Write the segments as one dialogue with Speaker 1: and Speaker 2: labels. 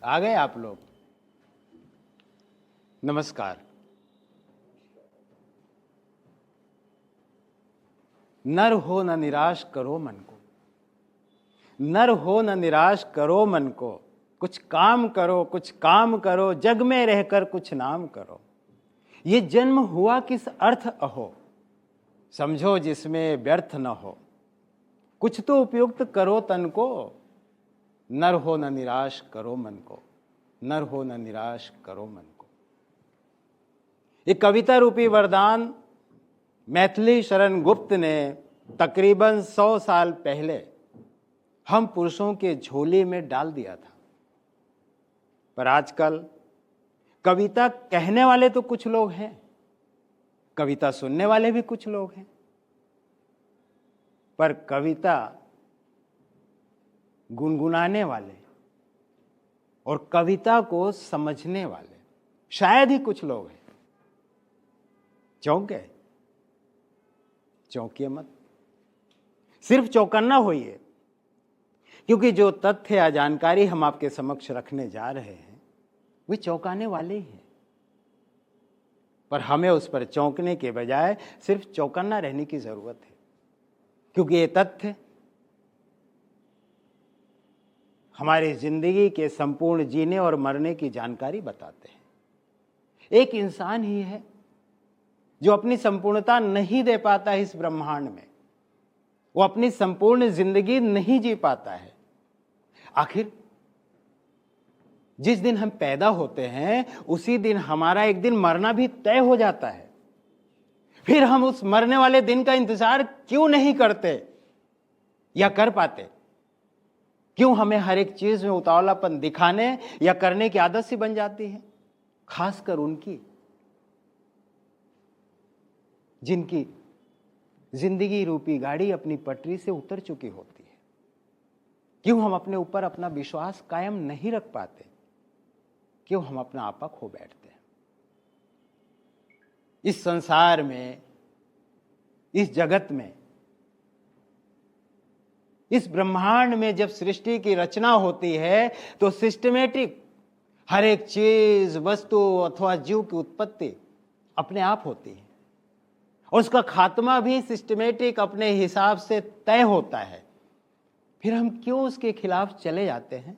Speaker 1: आ गए आप लोग। नमस्कार। नर हो न निराश करो मन को, नर हो न निराश करो मन को, कुछ काम करो, कुछ काम करो, जग में रहकर कुछ नाम करो। ये जन्म हुआ किस अर्थ अहो, समझो जिसमें व्यर्थ न हो। कुछ तो उपयुक्त करो तन को, नर हो न निराश करो मन को, नर हो न निराश करो मन को। ये कविता रूपी वरदान मैथिली शरण गुप्त ने तकरीबन 100 साल पहले हम पुरुषों के झोले में डाल दिया था। पर आजकल कविता कहने वाले तो कुछ लोग हैं, कविता सुनने वाले भी कुछ लोग हैं, पर कविता गुनगुनाने वाले और कविता को समझने वाले शायद ही कुछ लोग हैं। चौंक गए? चौंकिए मत, सिर्फ चौकन्ना होइए, क्योंकि जो तथ्य या जानकारी हम आपके समक्ष रखने जा रहे हैं वे चौंकाने वाले ही हैं। पर हमें उस पर चौंकने के बजाय सिर्फ चौकन्ना रहने की जरूरत है, क्योंकि ये तथ्य हमारी जिंदगी के संपूर्ण जीने और मरने की जानकारी बताते हैं। एक इंसान ही है जो अपनी संपूर्णता नहीं दे पाता है इस ब्रह्मांड में, वो अपनी संपूर्ण जिंदगी नहीं जी पाता है। आखिर जिस दिन हम पैदा होते हैं उसी दिन हमारा एक दिन मरना भी तय हो जाता है। फिर हम उस मरने वाले दिन का इंतजार क्यों नहीं करते या कर पाते? क्यों हमें हर एक चीज में उतावलापन दिखाने या करने की आदत सी बन जाती है, खासकर उनकी जिनकी जिंदगी रूपी गाड़ी अपनी पटरी से उतर चुकी होती है। क्यों हम अपने ऊपर अपना विश्वास कायम नहीं रख पाते? क्यों हम अपना आपा खो बैठते हैं? इस संसार में, इस जगत में, इस ब्रह्मांड में जब सृष्टि की रचना होती है तो सिस्टमेटिक हर एक चीज, वस्तु अथवा जीव की उत्पत्ति अपने आप होती है और उसका खात्मा भी सिस्टमेटिक अपने हिसाब से तय होता है। फिर हम क्यों उसके खिलाफ चले जाते हैं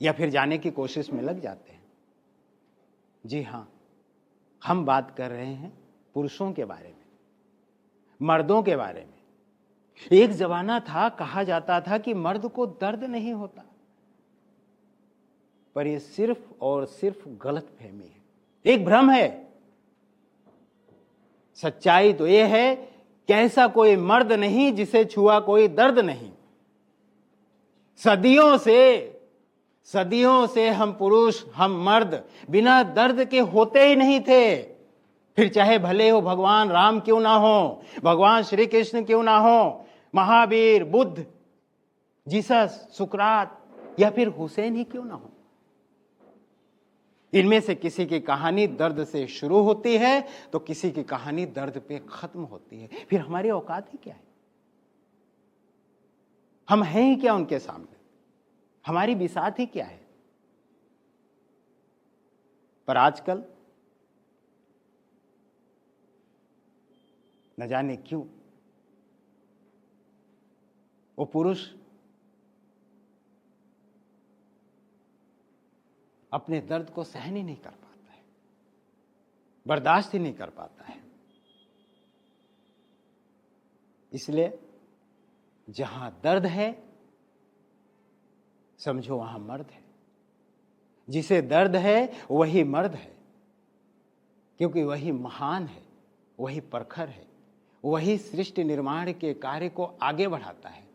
Speaker 1: या फिर जाने की कोशिश में लग जाते हैं? जी हां, हम बात कर रहे हैं पुरुषों के बारे में, मर्दों के बारे में। एक जमाना था, कहा जाता था कि मर्द को दर्द नहीं होता, पर यह सिर्फ और सिर्फ गलतफहमी है, एक भ्रम है। सच्चाई तो यह है कि ऐसा कोई मर्द नहीं जिसे छुआ कोई दर्द नहीं। सदियों से हम पुरुष, हम मर्द बिना दर्द के होते ही नहीं थे। फिर चाहे भले हो भगवान राम क्यों ना हो, भगवान श्री कृष्ण क्यों ना हो, महावीर, बुद्ध, जीसस, सुकरात या फिर हुसैन ही क्यों ना हो, इनमें से किसी की कहानी दर्द से शुरू होती है तो किसी की कहानी दर्द पे खत्म होती है। फिर हमारी औकात ही क्या है? हम हैं ही क्या उनके सामने? हमारी बिसात ही क्या है? पर आजकल न जाने क्यों वो पुरुष अपने दर्द को सहन ही नहीं कर पाता है, बर्दाश्त ही नहीं कर पाता है। इसलिए जहां दर्द है समझो वहां मर्द है। जिसे दर्द है वही मर्द है, क्योंकि वही महान है, वही प्रखर है, वही सृष्टि निर्माण के कार्य को आगे बढ़ाता है,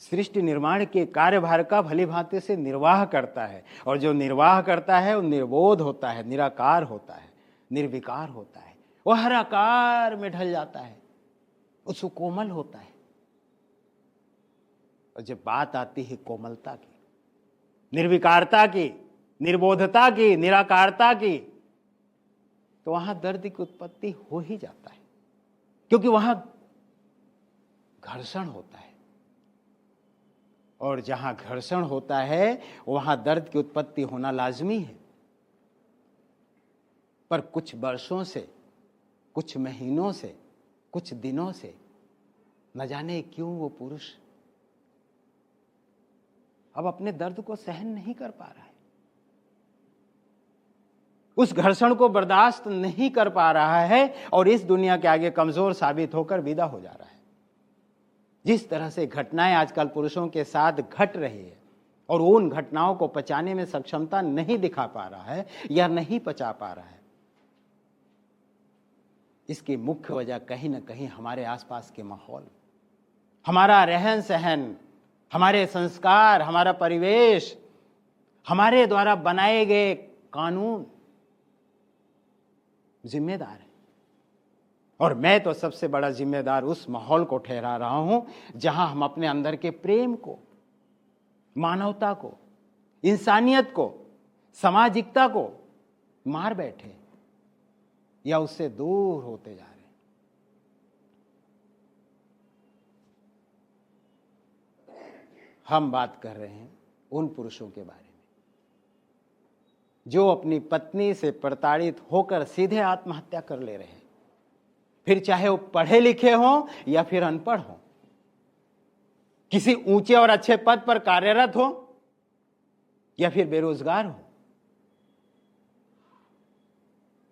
Speaker 1: सृष्टि निर्माण के कार्यभार का भली भांति से निर्वाह करता है। और जो निर्वाह करता है वो निर्बोध होता है, निराकार होता है, निर्विकार होता है, वह हर आकार में ढल जाता है, वो सुकोमल होता है। और जब बात आती है कोमलता की, निर्विकारता की, निर्बोधता की, निराकारता की, तो वहां दर्द की उत्पत्ति हो ही जाता है, क्योंकि वहां घर्षण होता है और जहां घर्षण होता है वहां दर्द की उत्पत्ति होना लाजमी है। पर कुछ वर्षों से, कुछ महीनों से, कुछ दिनों से न जाने क्यों वो पुरुष अब अपने दर्द को सहन नहीं कर पा रहा है, उस घर्षण को बर्दाश्त नहीं कर पा रहा है और इस दुनिया के आगे कमजोर साबित होकर विदा हो जा रहा है। जिस तरह से घटनाएं आजकल पुरुषों के साथ घट रही है और उन घटनाओं को पचाने में सक्षमता नहीं दिखा पा रहा है या नहीं पचा पा रहा है, इसकी मुख्य वजह कहीं ना कहीं हमारे आसपास के माहौल, हमारा रहन सहन, हमारे संस्कार, हमारा परिवेश, हमारे द्वारा बनाए गए कानून जिम्मेदार है। और मैं तो सबसे बड़ा जिम्मेदार उस माहौल को ठहरा रहा हूं जहां हम अपने अंदर के प्रेम को, मानवता को, इंसानियत को, सामाजिकता को मार बैठे या उससे दूर होते जा रहे हैं। हम बात कर रहे हैं उन पुरुषों के बारे में जो अपनी पत्नी से प्रताड़ित होकर सीधे आत्महत्या कर ले रहे हैं, फिर चाहे वो पढ़े लिखे हों या फिर अनपढ़ हों, किसी ऊंचे और अच्छे पद पर कार्यरत हो या फिर बेरोजगार हो।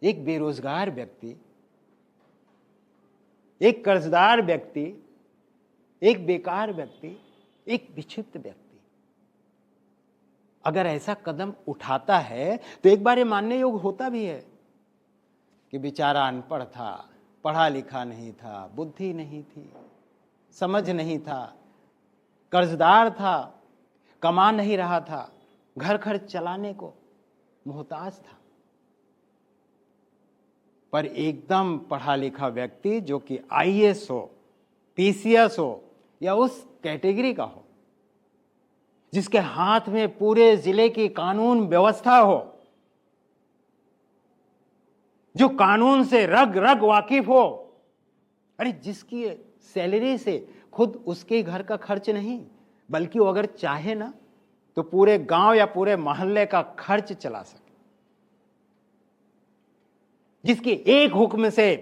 Speaker 1: एक बेरोजगार व्यक्ति, एक कर्जदार व्यक्ति, एक बेकार व्यक्ति, एक विक्षिप्त व्यक्ति अगर ऐसा कदम उठाता है तो एक बार ये मानने योग्य होता भी है कि बेचारा अनपढ़ था, पढ़ा लिखा नहीं था, बुद्धि नहीं थी, समझ नहीं था, कर्जदार था, कमा नहीं रहा था, घर खर्च चलाने को मोहताज था। पर एकदम पढ़ा लिखा व्यक्ति जो कि आईएएस हो, पीसीएस हो या उस कैटेगरी का हो, जिसके हाथ में पूरे जिले की कानून व्यवस्था हो, जो कानून से रग रग वाकिफ हो, अरे जिसकी सैलरी से खुद उसके घर का खर्च नहीं बल्कि वो अगर चाहे ना तो पूरे गांव या पूरे मोहल्ले का खर्च चला सके, जिसकी एक हुक्म से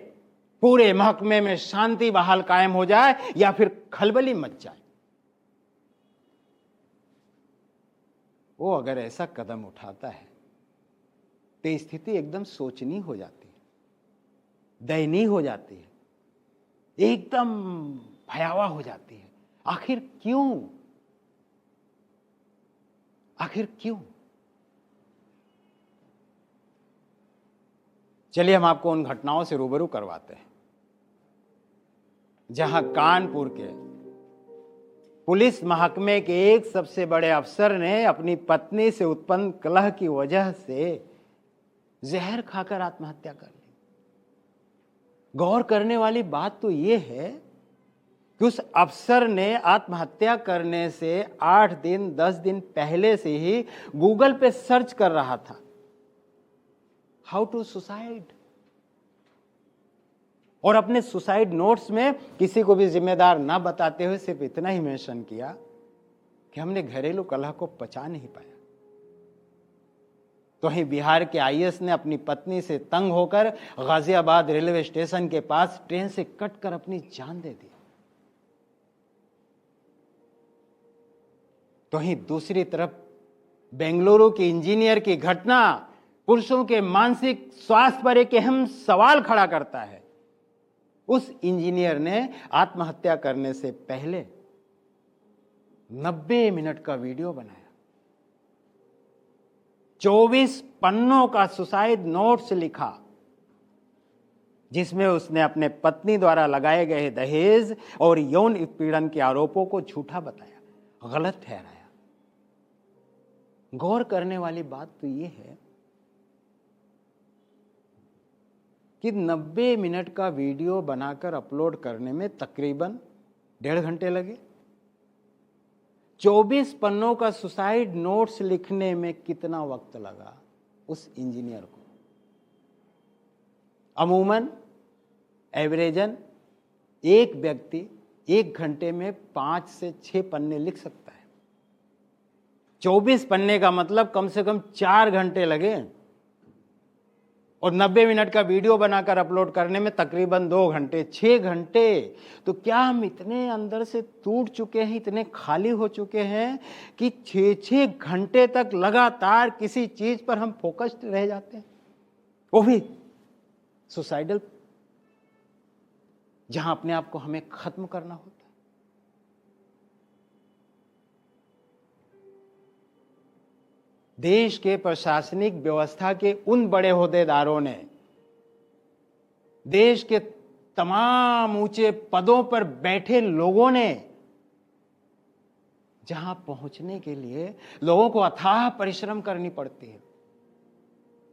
Speaker 1: पूरे महकमे में शांति बहाल कायम हो जाए या फिर खलबली मच जाए, वो अगर ऐसा कदम उठाता है तो स्थिति एकदम सोचनीय हो जाती है, दयनीय हो जाती है, एकदम भयावह हो जाती है। आखिर क्यों? आखिर क्यों? चलिए हम आपको उन घटनाओं से रूबरू करवाते हैं जहां कानपुर के पुलिस महकमे के एक सबसे बड़े अफसर ने अपनी पत्नी से उत्पन्न कलह की वजह से जहर खाकर आत्महत्या कर ली। गौर करने वाली बात तो यह है कि उस अफसर ने आत्महत्या करने से 8 दिन 10 दिन पहले से ही गूगल पे सर्च कर रहा था हाउ टू सुसाइड, और अपने सुसाइड नोट्स में किसी को भी जिम्मेदार ना बताते हुए सिर्फ इतना ही मेंशन किया कि हमने घरेलू कलह को पचा नहीं पाया। तो वहीं बिहार के आईएएस ने अपनी पत्नी से तंग होकर गाजियाबाद रेलवे स्टेशन के पास ट्रेन से कटकर अपनी जान दे दी। तो वहीं दूसरी तरफ बेंगलुरु के इंजीनियर की घटना पुरुषों के मानसिक स्वास्थ्य पर एक अहम सवाल खड़ा करता है। उस इंजीनियर ने आत्महत्या करने से पहले 90 मिनट का वीडियो बनाया, 24 पन्नों का सुसाइड नोट्स लिखा, जिसमें उसने अपने पत्नी द्वारा लगाए गए दहेज और यौन उत्पीड़न के आरोपों को झूठा बताया, गलत ठहराया। गौर करने वाली बात तो यह है कि 90 मिनट का वीडियो बनाकर अपलोड करने में तकरीबन 1.5 घंटे लगे। 24 पन्नों का सुसाइड नोट्स लिखने में कितना वक्त लगा उस इंजीनियर को? अमूमन एवरेजन एक व्यक्ति 1 घंटे में 5 से 6 पन्ने लिख सकता है। 24 पन्ने का मतलब कम से कम 4 घंटे लगे, और 90 मिनट का वीडियो बनाकर अपलोड करने में तकरीबन 2 घंटे, 6 घंटे। तो क्या हम इतने अंदर से टूट चुके हैं, इतने खाली हो चुके हैं कि 6-6 घंटे तक लगातार किसी चीज पर हम फोकस्ड रह जाते हैं, वो भी सुसाइडल, जहां अपने आप को हमें खत्म करना होता है। देश के प्रशासनिक व्यवस्था के उन बड़े ओहदेदारों ने, देश के तमाम ऊंचे पदों पर बैठे लोगों ने, जहां पहुंचने के लिए लोगों को अथाह परिश्रम करनी पड़ती है,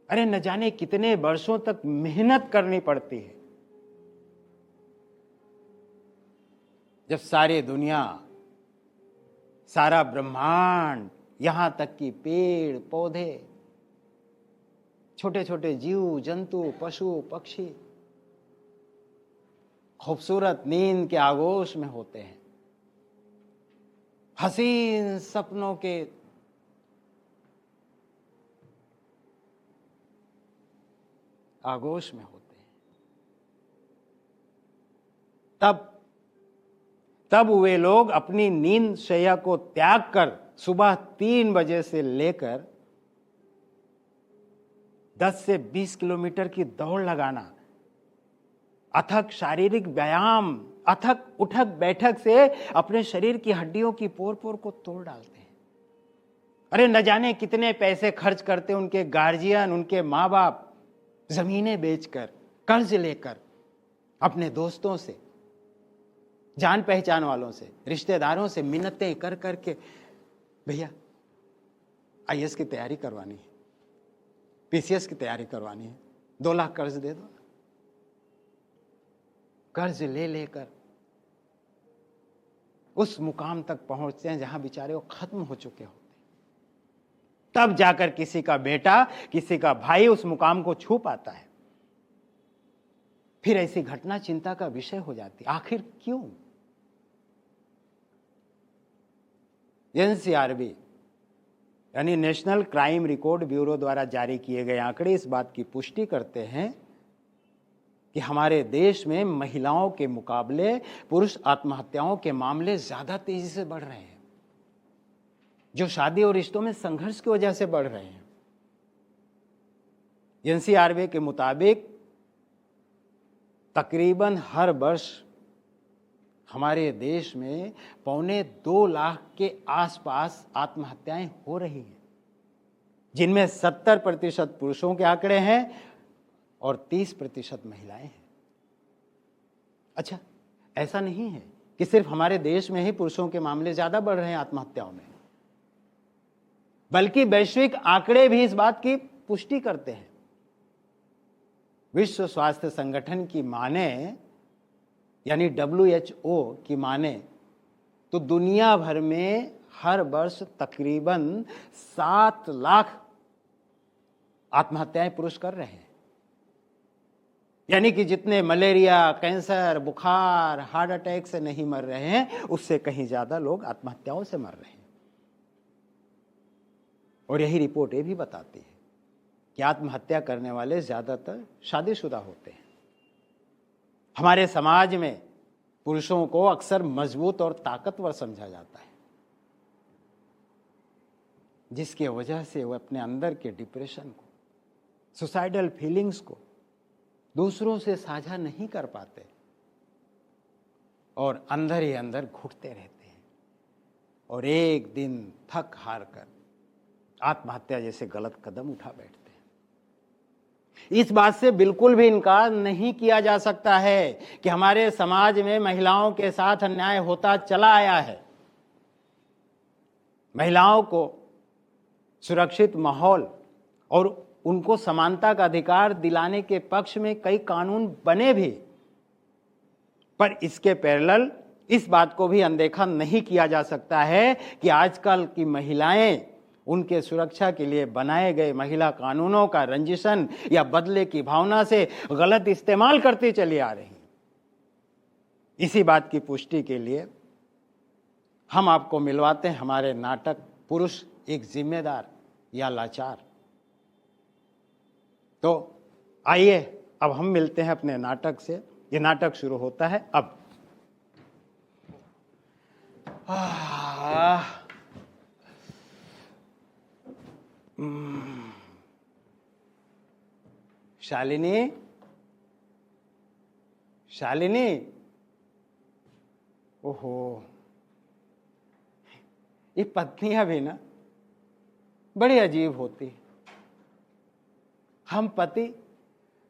Speaker 1: अरे न जाने कितने वर्षों तक मेहनत करनी पड़ती है, जब सारी दुनिया, सारा ब्रह्मांड, यहां तक कि पेड़ पौधे, छोटे छोटे जीव जंतु, पशु पक्षी खूबसूरत नींद के आगोश में होते हैं, हसीन सपनों के आगोश में होते हैं, तब वे लोग अपनी नींद शैया को त्याग कर सुबह 3 बजे से लेकर 10 से 20 किलोमीटर की दौड़ लगाना, अथक शारीरिक व्यायाम, अथक उठक बैठक से अपने शरीर की हड्डियों की पोर पोर को तोड़ डालते हैं। अरे न जाने कितने पैसे खर्च करते उनके गार्जियन, उनके माँ बाप, जमीनें बेचकर, कर्ज लेकर, अपने दोस्तों से, जान पहचान वालों से, रिश्तेदारों से मिन्नतें कर करके, भैया आईएएस की तैयारी करवानी है, पीसीएस की तैयारी करवानी है, 2 लाख कर्ज दे दो। कर्ज ले लेकर उस मुकाम तक पहुंचते हैं जहां बेचारे वो खत्म हो चुके होते हैं। तब जाकर किसी का बेटा, किसी का भाई उस मुकाम को छू पाता है। फिर ऐसी घटना चिंता का विषय हो जाती, आखिर क्यों? एनसीआरबी यानी नेशनल क्राइम रिकॉर्ड ब्यूरो द्वारा जारी किए गए आंकड़े इस बात की पुष्टि करते हैं कि हमारे देश में महिलाओं के मुकाबले पुरुष आत्महत्याओं के मामले ज्यादा तेजी से बढ़ रहे हैं, जो शादी और रिश्तों में संघर्ष की वजह से बढ़ रहे हैं। एनसीआरबी के मुताबिक तकरीबन हर वर्ष हमारे देश में 2.25 लाख के आसपास आत्महत्याएं हो रही हैं, जिनमें 70% पुरुषों के आंकड़े हैं और 30% महिलाएं हैं। अच्छा, ऐसा नहीं है कि सिर्फ हमारे देश में ही पुरुषों के मामले ज्यादा बढ़ रहे हैं आत्महत्याओं में, बल्कि वैश्विक आंकड़े भी इस बात की पुष्टि करते हैं। विश्व स्वास्थ्य संगठन की माने, यानी WHO की माने, तो दुनिया भर में हर वर्ष तकरीबन 7 लाख आत्महत्याएं पुरुष कर रहे हैं। यानी कि जितने मलेरिया, कैंसर, बुखार, हार्ट अटैक से नहीं मर रहे हैं, उससे कहीं ज्यादा लोग आत्महत्याओं से मर रहे हैं। और यही रिपोर्ट ये भी बताती है कि आत्महत्या करने वाले ज्यादातर शादीशुदा होते हैं। हमारे समाज में पुरुषों को अक्सर मजबूत और ताकतवर समझा जाता है, जिसकी वजह से वो अपने अंदर के डिप्रेशन को, सुसाइडल फीलिंग्स को दूसरों से साझा नहीं कर पाते और अंदर ही अंदर घुटते रहते हैं और एक दिन थक हार कर आत्महत्या जैसे गलत कदम उठा बैठते हैं। इस बात से बिल्कुल भी इनकार नहीं किया जा सकता है कि हमारे समाज में महिलाओं के साथ अन्याय होता चला आया है। महिलाओं को सुरक्षित माहौल और उनको समानता का अधिकार दिलाने के पक्ष में कई कानून बने भी, पर इसके पैरेलल इस बात को भी अनदेखा नहीं किया जा सकता है कि आजकल की महिलाएं उनके सुरक्षा के लिए बनाए गए महिला कानूनों का रंजिशन या बदले की भावना से गलत इस्तेमाल करती चली आ रही। इसी बात की पुष्टि के लिए हम आपको मिलवाते हैं हमारे नाटक पुरुष एक जिम्मेदार या लाचार। तो आइए अब हम मिलते हैं अपने नाटक से। ये नाटक शुरू होता है अब। शालिनी, शालिनी, ओहो, ये पत्नियां भी ना बड़ी अजीब होती। हम पति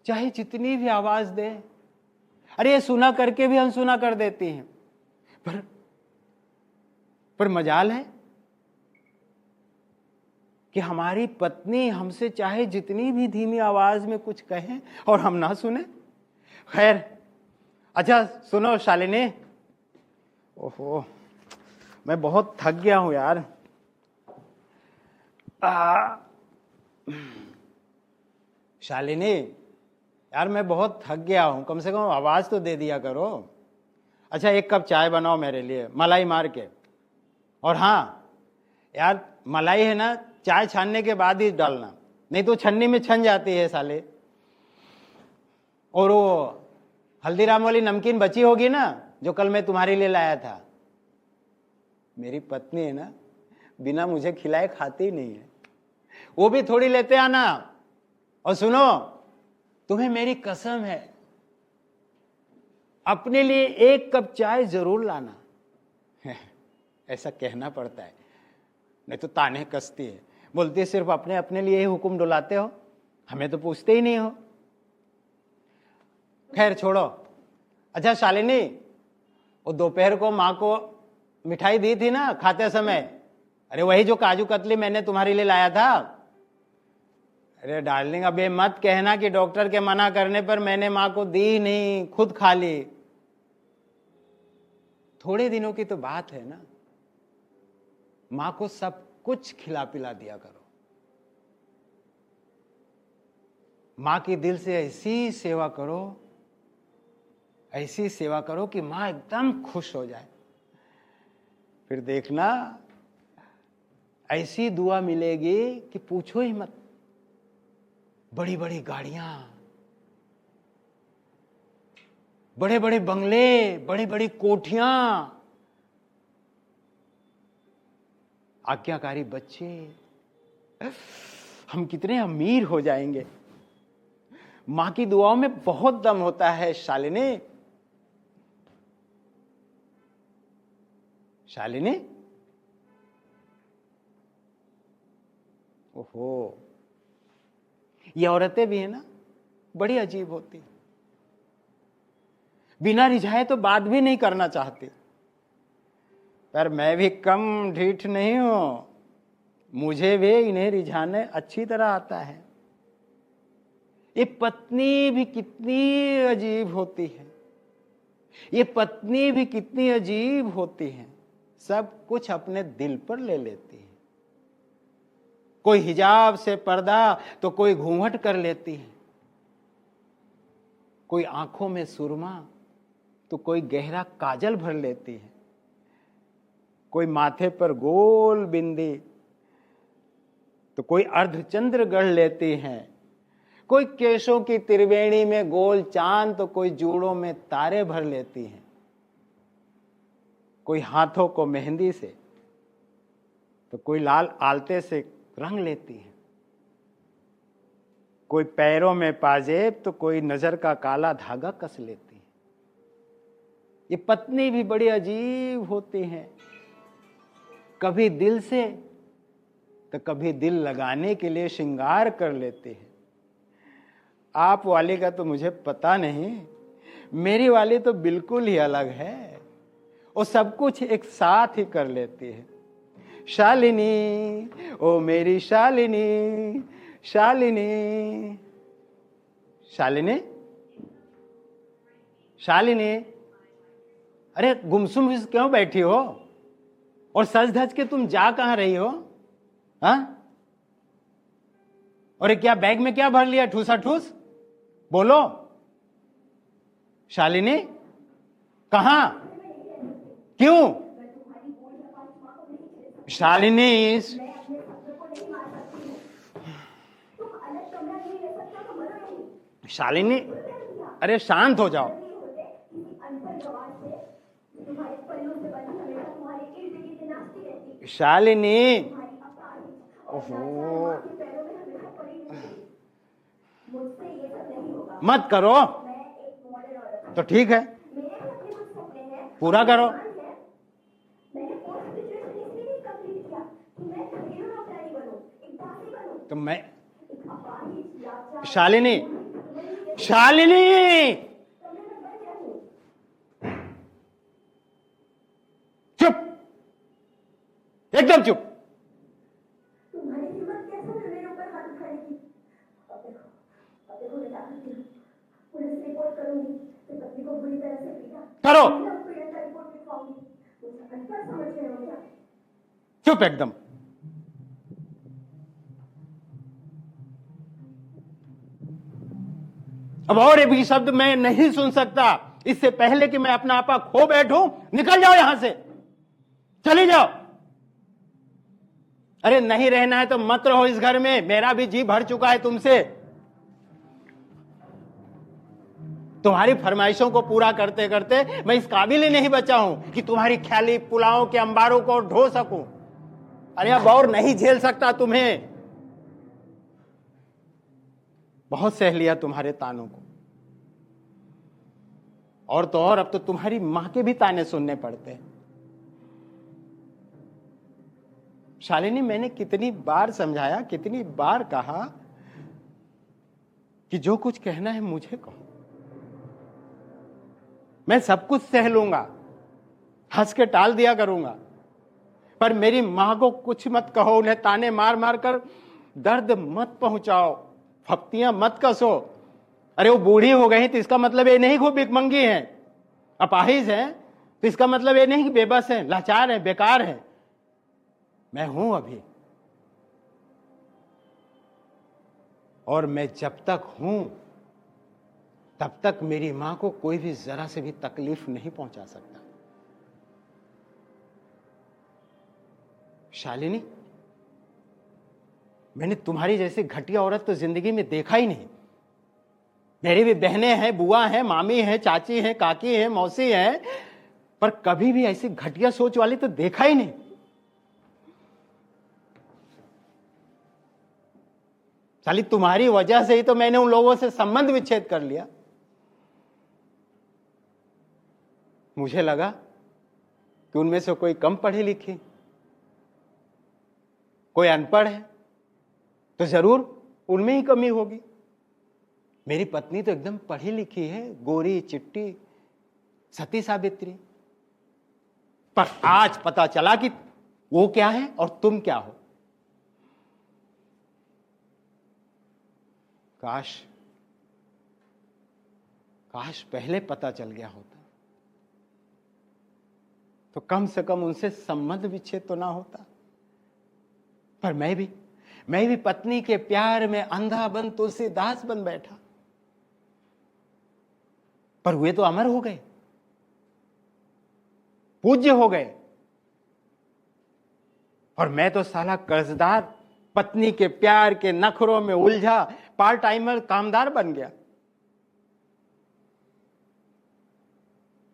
Speaker 1: चाहे जितनी भी आवाज दे, अरे ये सुना करके भी अनसुना कर देती हैं। पर मजाल है कि हमारी पत्नी हमसे चाहे जितनी भी धीमी आवाज में कुछ कहे और हम ना सुने। खैर, अच्छा सुनो शालिनी, ओहो मैं बहुत थक गया हूं यार। शालिनी यार मैं बहुत थक गया हूं, कम से कम आवाज तो दे दिया करो। अच्छा एक कप चाय बनाओ मेरे लिए, मलाई मार के। और हाँ यार, मलाई है ना चाय छानने के बाद ही डालना, नहीं तो छन्नी में छन जाती है साले। और वो हल्दीराम वाली नमकीन बची होगी ना जो कल मैं तुम्हारे लिए लाया था, मेरी पत्नी है ना बिना मुझे खिलाए खाती नहीं है, वो भी थोड़ी लेते आना। और सुनो, तुम्हें मेरी कसम है अपने लिए एक कप चाय जरूर लाना। ऐसा कहना पड़ता है, नहीं तो ताने कसती है, बोलती है सिर्फ अपने अपने लिए ही हुक्म डुलाते हो, हमें तो पूछते ही नहीं हो। खैर छोड़ो। अच्छा शालिनी, वो दोपहर को माँ को मिठाई दी थी ना खाते समय, अरे वही जो काजू कतली मैंने तुम्हारे लिए लाया था। अरे डार्लिंग अब ये मत कहना कि डॉक्टर के मना करने पर मैंने माँ को दी नहीं, खुद खा ली। थोड़े दिनों की तो बात है ना, माँ को सब कुछ खिला पिला दिया करो। माँ की दिल से ऐसी सेवा करो, ऐसी सेवा करो कि माँ एकदम खुश हो जाए। फिर देखना ऐसी दुआ मिलेगी कि पूछो ही मत। बड़ी बड़ी गाड़ियां, बड़े बड़े बंगले, बड़ी बड़ी कोठियां, आज्ञाकारी बच्चे, हम कितने अमीर हो जाएंगे। मां की दुआओं में बहुत दम होता है शालिनी। शालिनी, ओहो, ये औरतें भी है ना बड़ी अजीब होती, बिना रिझाए तो बात भी नहीं करना चाहती। पर मैं भी कम ढीठ नहीं हूं, मुझे भी इन्हें रिझाने अच्छी तरह आता है। ये पत्नी भी कितनी अजीब होती है, ये पत्नी भी कितनी अजीब होती है, सब कुछ अपने दिल पर ले लेती है। कोई हिजाब से पर्दा तो कोई घूंघट कर लेती है, कोई आंखों में सुरमा तो कोई गहरा काजल भर लेती है, कोई माथे पर गोल बिंदी तो कोई अर्धचंद्र गढ़ लेती है, कोई केशों की त्रिवेणी में गोल चांद तो कोई जूड़ों में तारे भर लेती है, कोई हाथों को मेहंदी से तो कोई लाल आलते से रंग लेती है, कोई पैरों में पाजेब तो कोई नजर का काला धागा कस लेती है। ये पत्नी भी बड़ी अजीब होती है, कभी दिल से तो कभी दिल लगाने के लिए श्रृंगार कर लेती है। आप वाली का तो मुझे पता नहीं, मेरी वाली तो बिल्कुल ही अलग है, वो सब कुछ एक साथ ही कर लेती है। शालिनी, ओ मेरी शालिनी, शालिनी, शालिनी, शालिनी, अरे गुमसुम क्यों बैठी हो और सज धज के तुम जा कहां रही हो? हाँ, और क्या बैग में क्या भर लिया ठूसा ठूस? बोलो शालिनी, कहां, क्यों? शालिनी, शालिनी, अरे शांत हो जाओ। शालिनी, ओहो, मत करो तो ठीक है, पूरा करो। तो मैं, शालिनी, शालिनी, चुप, एकदम चुप।
Speaker 2: तुम्हारी हिम्मत कैसे मेरे ऊपर हाथ उठाने की? अब देखो मैं क्या करती हूँ, पुलिस रिपोर्ट करूंगी, तो पत्नी को बुरी तरह से पीटा।
Speaker 1: करो,
Speaker 2: रिपोर्ट लिखवाऊंगी, मुझे अनपढ़ समझ रहे हो क्या?
Speaker 1: चुप एकदम। अब और एक भी शब्द मैं नहीं सुन सकता। इससे पहले कि मैं अपना आपा खो बैठूं, निकल जाओ यहां से, चले जाओ। अरे नहीं रहना है तो मत रहो इस घर में, मेरा भी जी भर चुका है तुमसे। तुम्हारी फरमाइशों को पूरा करते करते मैं इस काबिल ही नहीं बचा हूं कि तुम्हारी ख्याली पुलावों के अंबारों को ढो सकूं। अरे अब और नहीं झेल सकता तुम्हें। बहुत सह लिया तुम्हारे तानों को, और तो और अब तो तुम्हारी मां के भी ताने सुनने पड़ते हैं। शालिनी, मैंने कितनी बार समझाया, कितनी बार कहा कि जो कुछ कहना है मुझे कहो, मैं सब कुछ सह लूंगा, हंस के टाल दिया करूंगा, पर मेरी मां को कुछ मत कहो, उन्हें ताने मार मार कर दर्द मत पहुंचाओ, फप्तियां मत कसो। अरे वो बूढ़ी हो गई तो इसका मतलब ये नहीं कि वो भिखमंगी हैं, अपाहिज हैं, तो इसका मतलब ये नहीं कि बेबस हैं, लाचार हैं, बेकार हैं। मैं हूं अभी, और मैं जब तक हूं तब तक मेरी मां को कोई भी जरा से भी तकलीफ नहीं पहुंचा सकता। शालिनी, मैंने तुम्हारी जैसी घटिया औरत तो जिंदगी में देखा ही नहीं। मेरी भी बहनें हैं, बुआ हैं, मामी हैं, चाची हैं, काकी हैं, मौसी हैं, पर कभी भी ऐसी घटिया सोच वाली तो देखा ही नहीं। साली, तुम्हारी वजह से ही तो मैंने उन लोगों से संबंध विच्छेद कर लिया। मुझे लगा कि उनमें से कोई कम पढ़ी लिखी, कोई अनपढ़ है, तो जरूर उनमें ही कमी होगी। मेरी पत्नी तो एकदम पढ़ी लिखी है, गोरी चिट्टी, सती सावित्री। पर आज पता चला कि वो क्या है और तुम क्या हो। काश काश पहले पता चल गया होता, तो कम से कम उनसे संबंध विच्छेद तो ना होता। पर मैं भी पत्नी के प्यार में अंधा बन तुलसीदास बन बैठा। पर वे तो अमर हो गए, पूज्य हो गए, और मैं तो साला कर्जदार, पत्नी के प्यार के नखरों में उलझा पार्ट टाइमर कामदार बन गया।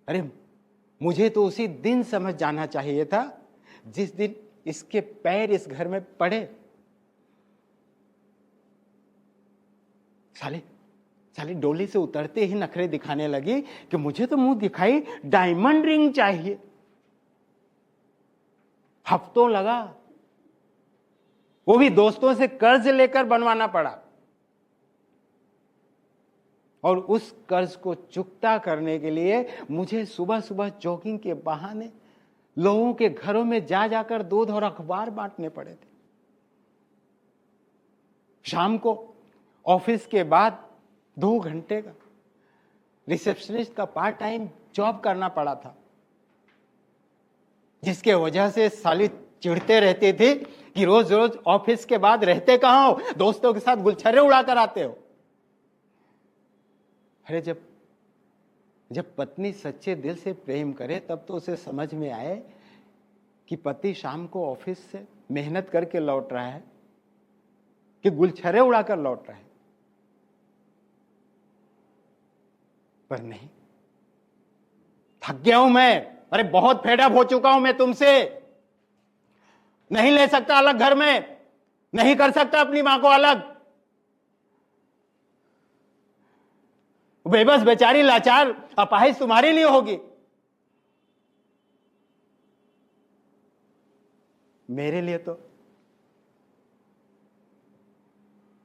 Speaker 1: अरे मुझे तो उसी दिन समझ जाना चाहिए था जिस दिन इसके पैर इस घर में पड़े। साली डोली से उतरते ही नखरे दिखाने लगी कि मुझे तो मुंह दिखाई डायमंड रिंग चाहिए। हफ्तों लगा, वो भी दोस्तों से कर्ज लेकर बनवाना पड़ा, और उस कर्ज को चुकता करने के लिए मुझे सुबह सुबह जॉगिंग के बहाने लोगों के घरों में जा जाकर दूध और अखबार बांटने पड़े थे। शाम को ऑफिस के बाद 2 घंटे का रिसेप्शनिस्ट का पार्ट टाइम जॉब करना पड़ा था, जिसके वजह से साली चिढ़ते रहते थे कि रोज रोज ऑफिस के बाद रहते कहां हो, दोस्तों के साथ गुलछर्रे उड़ाकर आते हो। अरे जब पत्नी सच्चे दिल से प्रेम करे तब तो उसे समझ में आए कि पति शाम को ऑफिस से मेहनत करके लौट रहा है कि गुलछर्रे उड़ाकर लौट रहा है। पर नहीं, थक गया हूं मैं। अरे बहुत फेड अप हो चुका हूं मैं तुमसे। नहीं ले सकता अलग घर में, नहीं कर सकता अपनी मां को अलग। बेबस बेचारी लाचार अपाहिज तुम्हारे लिए होगी, मेरे लिए तो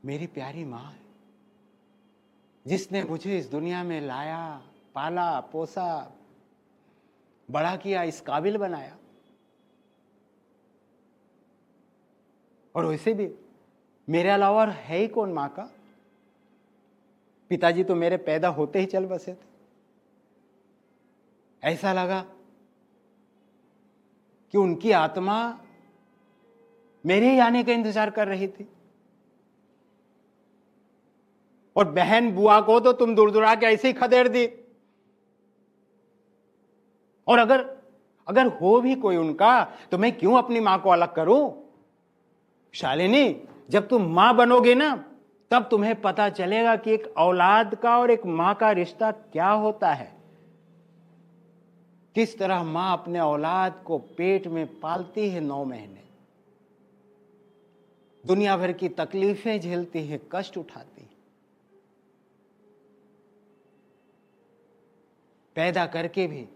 Speaker 1: मेरी प्यारी मां है, जिसने मुझे इस दुनिया में लाया, पाला, पोसा, बड़ा किया, इस काबिल बनाया। और वैसे भी मेरे अलावा और है ही कौन मां का। पिताजी तो मेरे पैदा होते ही चल बसे थे। ऐसा लगा कि उनकी आत्मा मेरे ही आने का इंतजार कर रही थी। और बहन बुआ को तो तुम दूर दूरा के ऐसे ही खदेड़ दी। और अगर हो भी कोई उनका, तो मैं क्यों अपनी मां को अलग करूं? शालिनी, जब तुम मां बनोगे ना, तब तुम्हें पता चलेगा कि एक औलाद का और एक मां का रिश्ता क्या होता है। किस तरह मां अपने औलाद को पेट में पालती है 9 महीने, दुनिया भर की तकलीफें झेलती है, कष्ट उठाती है, पैदा करके भी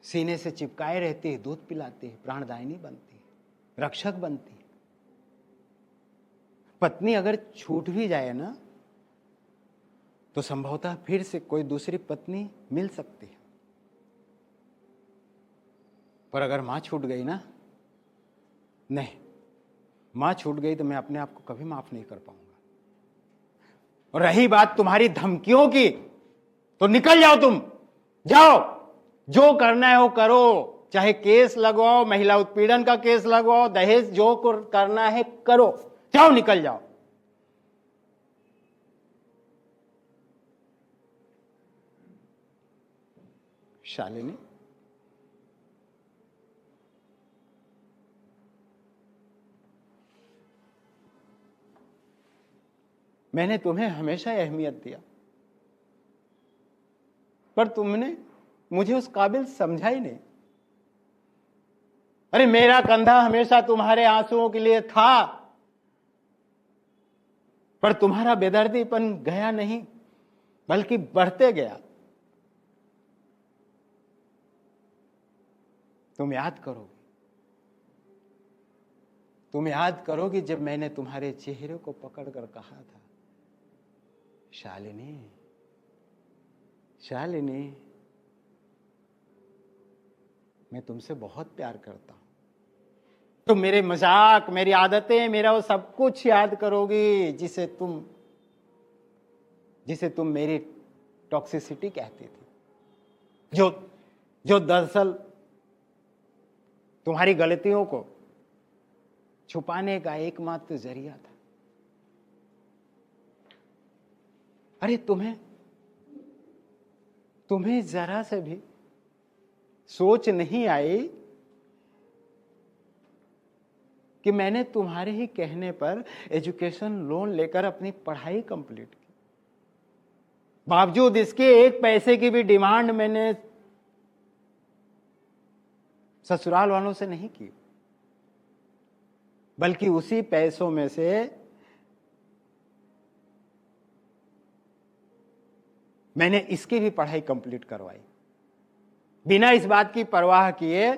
Speaker 1: सीने से चिपकाए रहती है, दूध पिलाती है, प्राणदायिनी बनती है, रक्षक बनती है। पत्नी अगर छूट भी जाए ना, तो संभवतः फिर से कोई दूसरी पत्नी मिल सकती है। पर अगर मां छूट गई ना, नहीं, मां छूट गई तो मैं अपने आप को कभी माफ नहीं कर पाऊंगा। और रही बात तुम्हारी धमकियों की, तो निकल जाओ, तुम जाओ, जो करना है वो करो। चाहे केस लगवाओ, महिला उत्पीड़न का केस लगवाओ, दहेज, जो करना है करो, जाओ, निकल जाओ। शालिनी, मैंने तुम्हें हमेशा अहमियत दिया, पर तुमने मुझे उस काबिल समझा ही नहीं। अरे मेरा कंधा हमेशा तुम्हारे आंसुओं के लिए था, पर तुम्हारा बेदर्दीपन गया नहीं, बल्कि बढ़ते गया। तुम याद करोगी जब मैंने तुम्हारे चेहरे को पकड़कर कहा था, शालिनी, शालिनी, मैं तुमसे बहुत प्यार करता हूं। तुम मेरे मजाक, मेरी आदतें, मेरा वो सब कुछ याद करोगी जिसे तुम मेरी टॉक्सिसिटी कहती थी, जो दरअसल तुम्हारी गलतियों को छुपाने का एकमात्र जरिया था। अरे तुम्हें जरा से भी सोच नहीं आई कि मैंने तुम्हारे ही कहने पर एजुकेशन लोन लेकर अपनी पढ़ाई कंप्लीट की। बावजूद इसके एक पैसे की भी डिमांड मैंने ससुराल वालों से नहीं की, बल्कि उसी पैसों में से मैंने इसकी भी पढ़ाई कंप्लीट करवाई, बिना इस बात की परवाह किए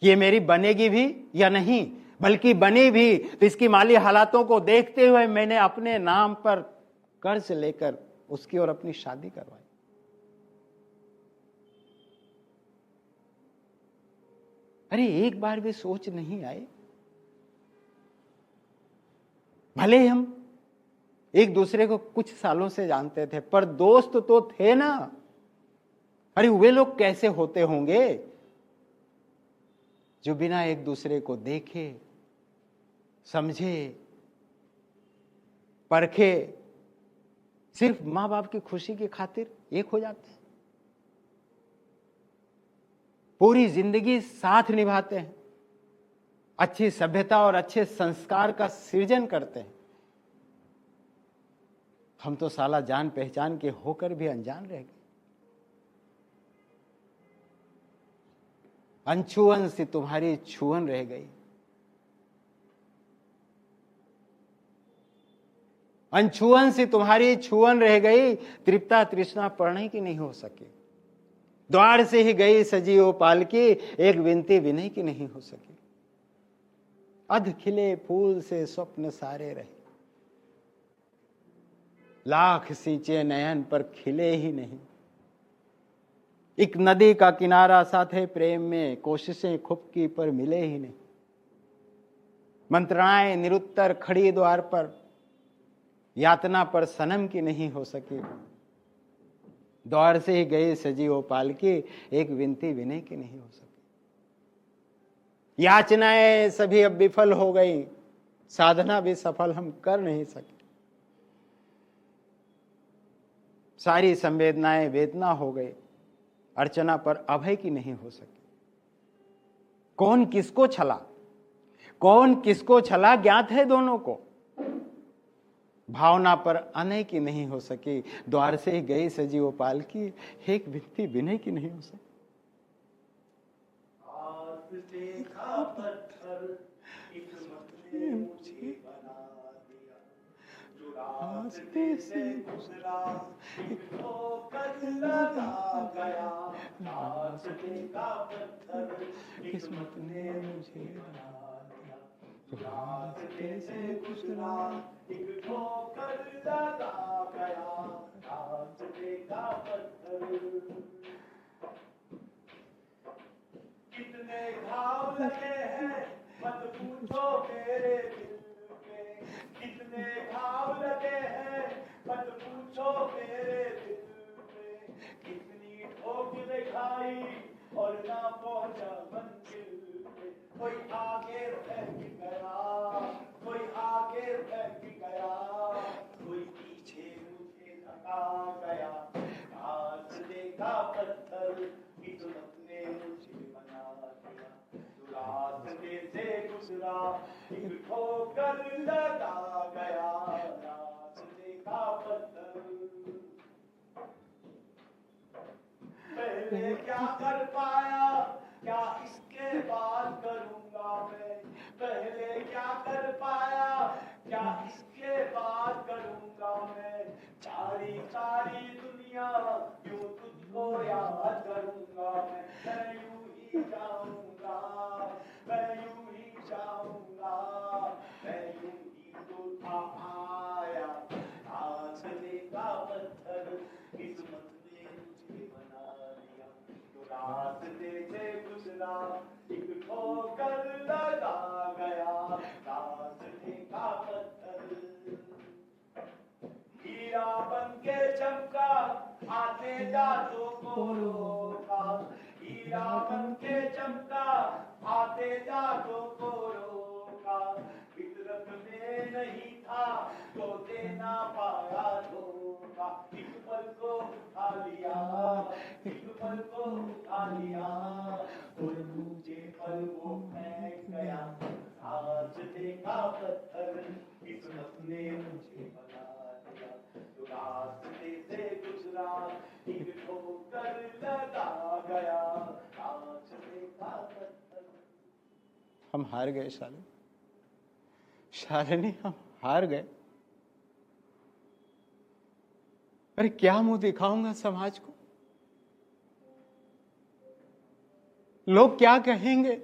Speaker 1: कि ये मेरी बनेगी भी या नहीं। बल्कि बनी भी तो इसकी माली हालातों को देखते हुए मैंने अपने नाम पर कर्ज लेकर उसकी और अपनी शादी करवाई। अरे एक बार भी सोच नहीं आई, भले ही हम एक दूसरे को कुछ सालों से जानते थे, पर दोस्त तो थे ना। अरे वे लोग कैसे होते होंगे जो बिना एक दूसरे को देखे, समझे, परखे, सिर्फ मां बाप की खुशी की खातिर एक हो जाते हैं, पूरी जिंदगी साथ निभाते हैं, अच्छी सभ्यता और अच्छे संस्कार का सृजन करते हैं। हम तो साला जान पहचान के होकर भी अनजान रह गए। अनछुअन सी तुम्हारी छुअन रह गई, अनछुअन सी तुम्हारी छुअन रह गई, तृप्ता तृष्णा पढ़ने की नहीं हो सकी। द्वार से ही गई सजी ओ पालकी, एक विनती विनय की नहीं हो सकी। अध खिले फूल से स्वप्न सारे रहे, लाख सींचे नयन पर खिले ही नहीं। एक नदी का किनारा साथे प्रेम में, कोशिशें खूब की पर मिले ही नहीं। मंत्रणाएं निरुत्तर खड़ी द्वार पर, यातना पर सनम की नहीं हो सकी। द्वार से ही गई सजी वो पालकी, एक विनती विनय की नहीं हो सकी। याचनाएं सभी अब विफल हो गई, साधना भी सफल हम कर नहीं सके। सारी संवेदनाएं वेदना हो गई, अर्चना पर अभय की नहीं हो सकी। कौन किसको छला, कौन किसको छला ज्ञात है दोनों को। भावना पर अनय की नहीं हो सकी। द्वार से ही गई सजी वो पालकी, एक विनती विनय की नहीं हो सकी।
Speaker 3: हाथ देखा पत्थर किस्मत ने मुझे बना दिया, जो रास्ते से गुजरा एक ठोकर लगा गया। हाथ देखा पत्थर किस्मत ने मुझे बना दिया, जो रास्ते से गुजरा एक ठोकर लगा गया। हाथ देखा पत्थर कितने घाव लगे हैं मत पूछो मेरे दिल पे, कितने घाव लगे हैं मत पूछो मेरे दिल पे। कितनी ठोकरें खाई और ना पहुंचा मंजिल पे। कोई आगे फेंक गया, कोई आगे फेंक गया, कोई पीछे मुझे धका गया। हाथ देखा पत्थर किस्मत ने मुझे बना दिया, जो रास्ते से गुजरा एक ठोकर लगा गया। रास्ते का पत्थर पहले क्या कर पाया, क्या इसके बाद करूंगा मैं। पहले क्या कर पाया, क्या इसके बाद करूंगा मैं। सारी सारी दुनिया यूं तुझको याद करूंगा मैं। मैं यूं ही जाऊंगा, मैं यूं ही जाऊंगा, मैं यूं ही लौटा आया। हाथ देखा पत्थर किस्मत ने मुझे बना दिया, जो रास्ते से गुजरा एक ठोकर लगा गया। रास्ते का पत्थर हीरा बन के चमका, आते जातों को रोका। हीरा बन के चमका, आते जातों को रोका। फितरत में नहीं था तो देना पाया धोखा। एक पल को उठा लिया, एक पल को उठा लिया, और मुझे पल वो फेंक गया। हाथ देखा पत्थर किस्मत ने मुझे बना दिया, जो रास्ते से गुजरा एक ठोकर लगा गया। हाथ देखा पत्थर।
Speaker 1: हम हार गए शालिनी, शालिनी हम हार गए। अरे क्या मुंह दिखाऊंगा समाज को, लोग क्या कहेंगे।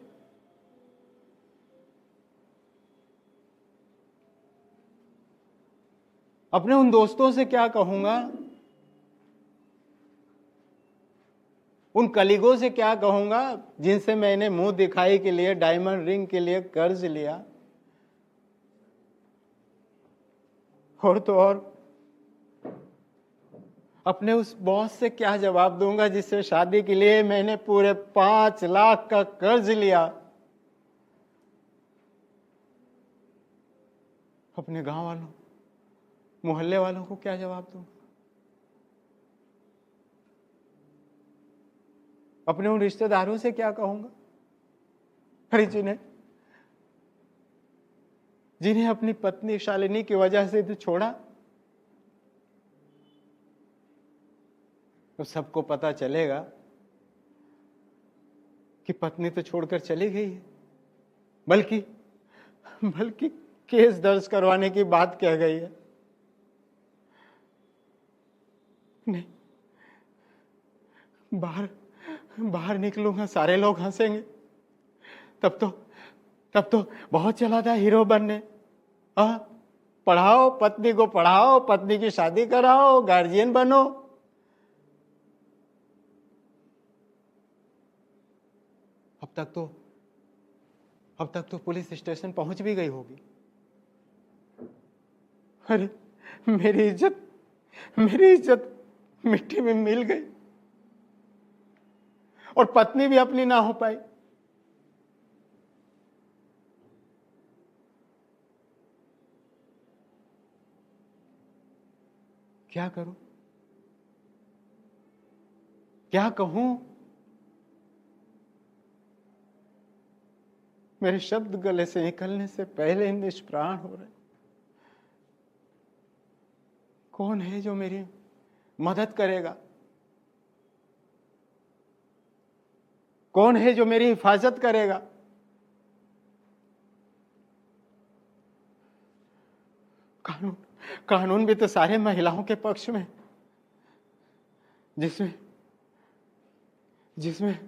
Speaker 1: अपने उन दोस्तों से क्या कहूंगा, उन कलीगों से क्या कहूंगा जिनसे मैंने मुंह दिखाई के लिए, डायमंड रिंग के लिए कर्ज लिया। और तो और अपने उस बॉस से क्या जवाब दूंगा जिससे शादी के लिए मैंने पूरे 5 लाख का कर्ज लिया। अपने गांव वालों, मोहल्ले वालों को क्या जवाब दूंगा। अपने उन रिश्तेदारों से क्या कहूंगा, अरे जिन्हें अपनी पत्नी शालिनी की वजह से तो छोड़ा, तो सबको पता चलेगा कि पत्नी तो छोड़कर चली गई है, बल्कि बल्कि केस दर्ज करवाने की बात कह गई है। नहीं, बाहर बाहर निकलूंगा, सारे लोग हंसेंगे। तब तो बहुत चला था हीरो बनने। हाँ, पढ़ाओ पत्नी को, पढ़ाओ, पत्नी की शादी कराओ, गार्जियन बनो। अब तक तो पुलिस स्टेशन पहुंच भी गई होगी। अरे मेरी इज्जत मिट्टी में मिल गई और पत्नी भी अपनी ना हो पाई। क्या करूं, क्या कहूं? मेरे शब्द गले से निकलने से पहले ही निष्प्राण हो रहे। कौन है जो मेरी मदद करेगा? कौन है जो मेरी हिफाजत करेगा? कानून भी तो सारे महिलाओं के पक्ष में, जिसमें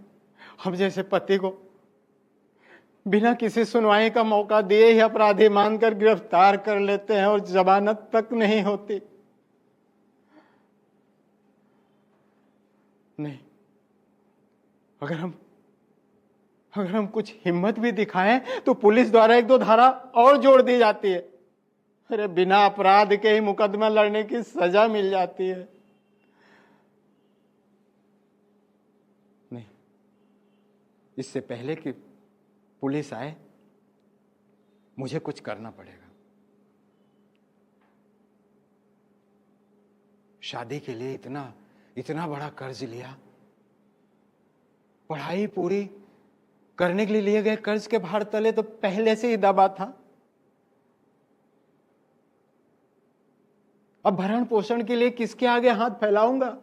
Speaker 1: हम जैसे पति को बिना किसी सुनवाई का मौका दिए ही अपराधी मानकर गिरफ्तार कर लेते हैं और जमानत तक नहीं होती। नहीं, अगर हम कुछ हिम्मत भी दिखाएं तो पुलिस द्वारा 1-2 धारा और जोड़ दी जाती है। अरे बिना अपराध के ही मुकदमा लड़ने की सजा मिल जाती है। नहीं, इससे पहले कि पुलिस आए मुझे कुछ करना पड़ेगा। शादी के लिए इतना बड़ा कर्ज लिया, पढ़ाई पूरी करने के लिए गए कर्ज के भार तले तो पहले से ही दबा था। अब भरण पोषण के लिए किसके आगे हाथ फैलाऊंगा?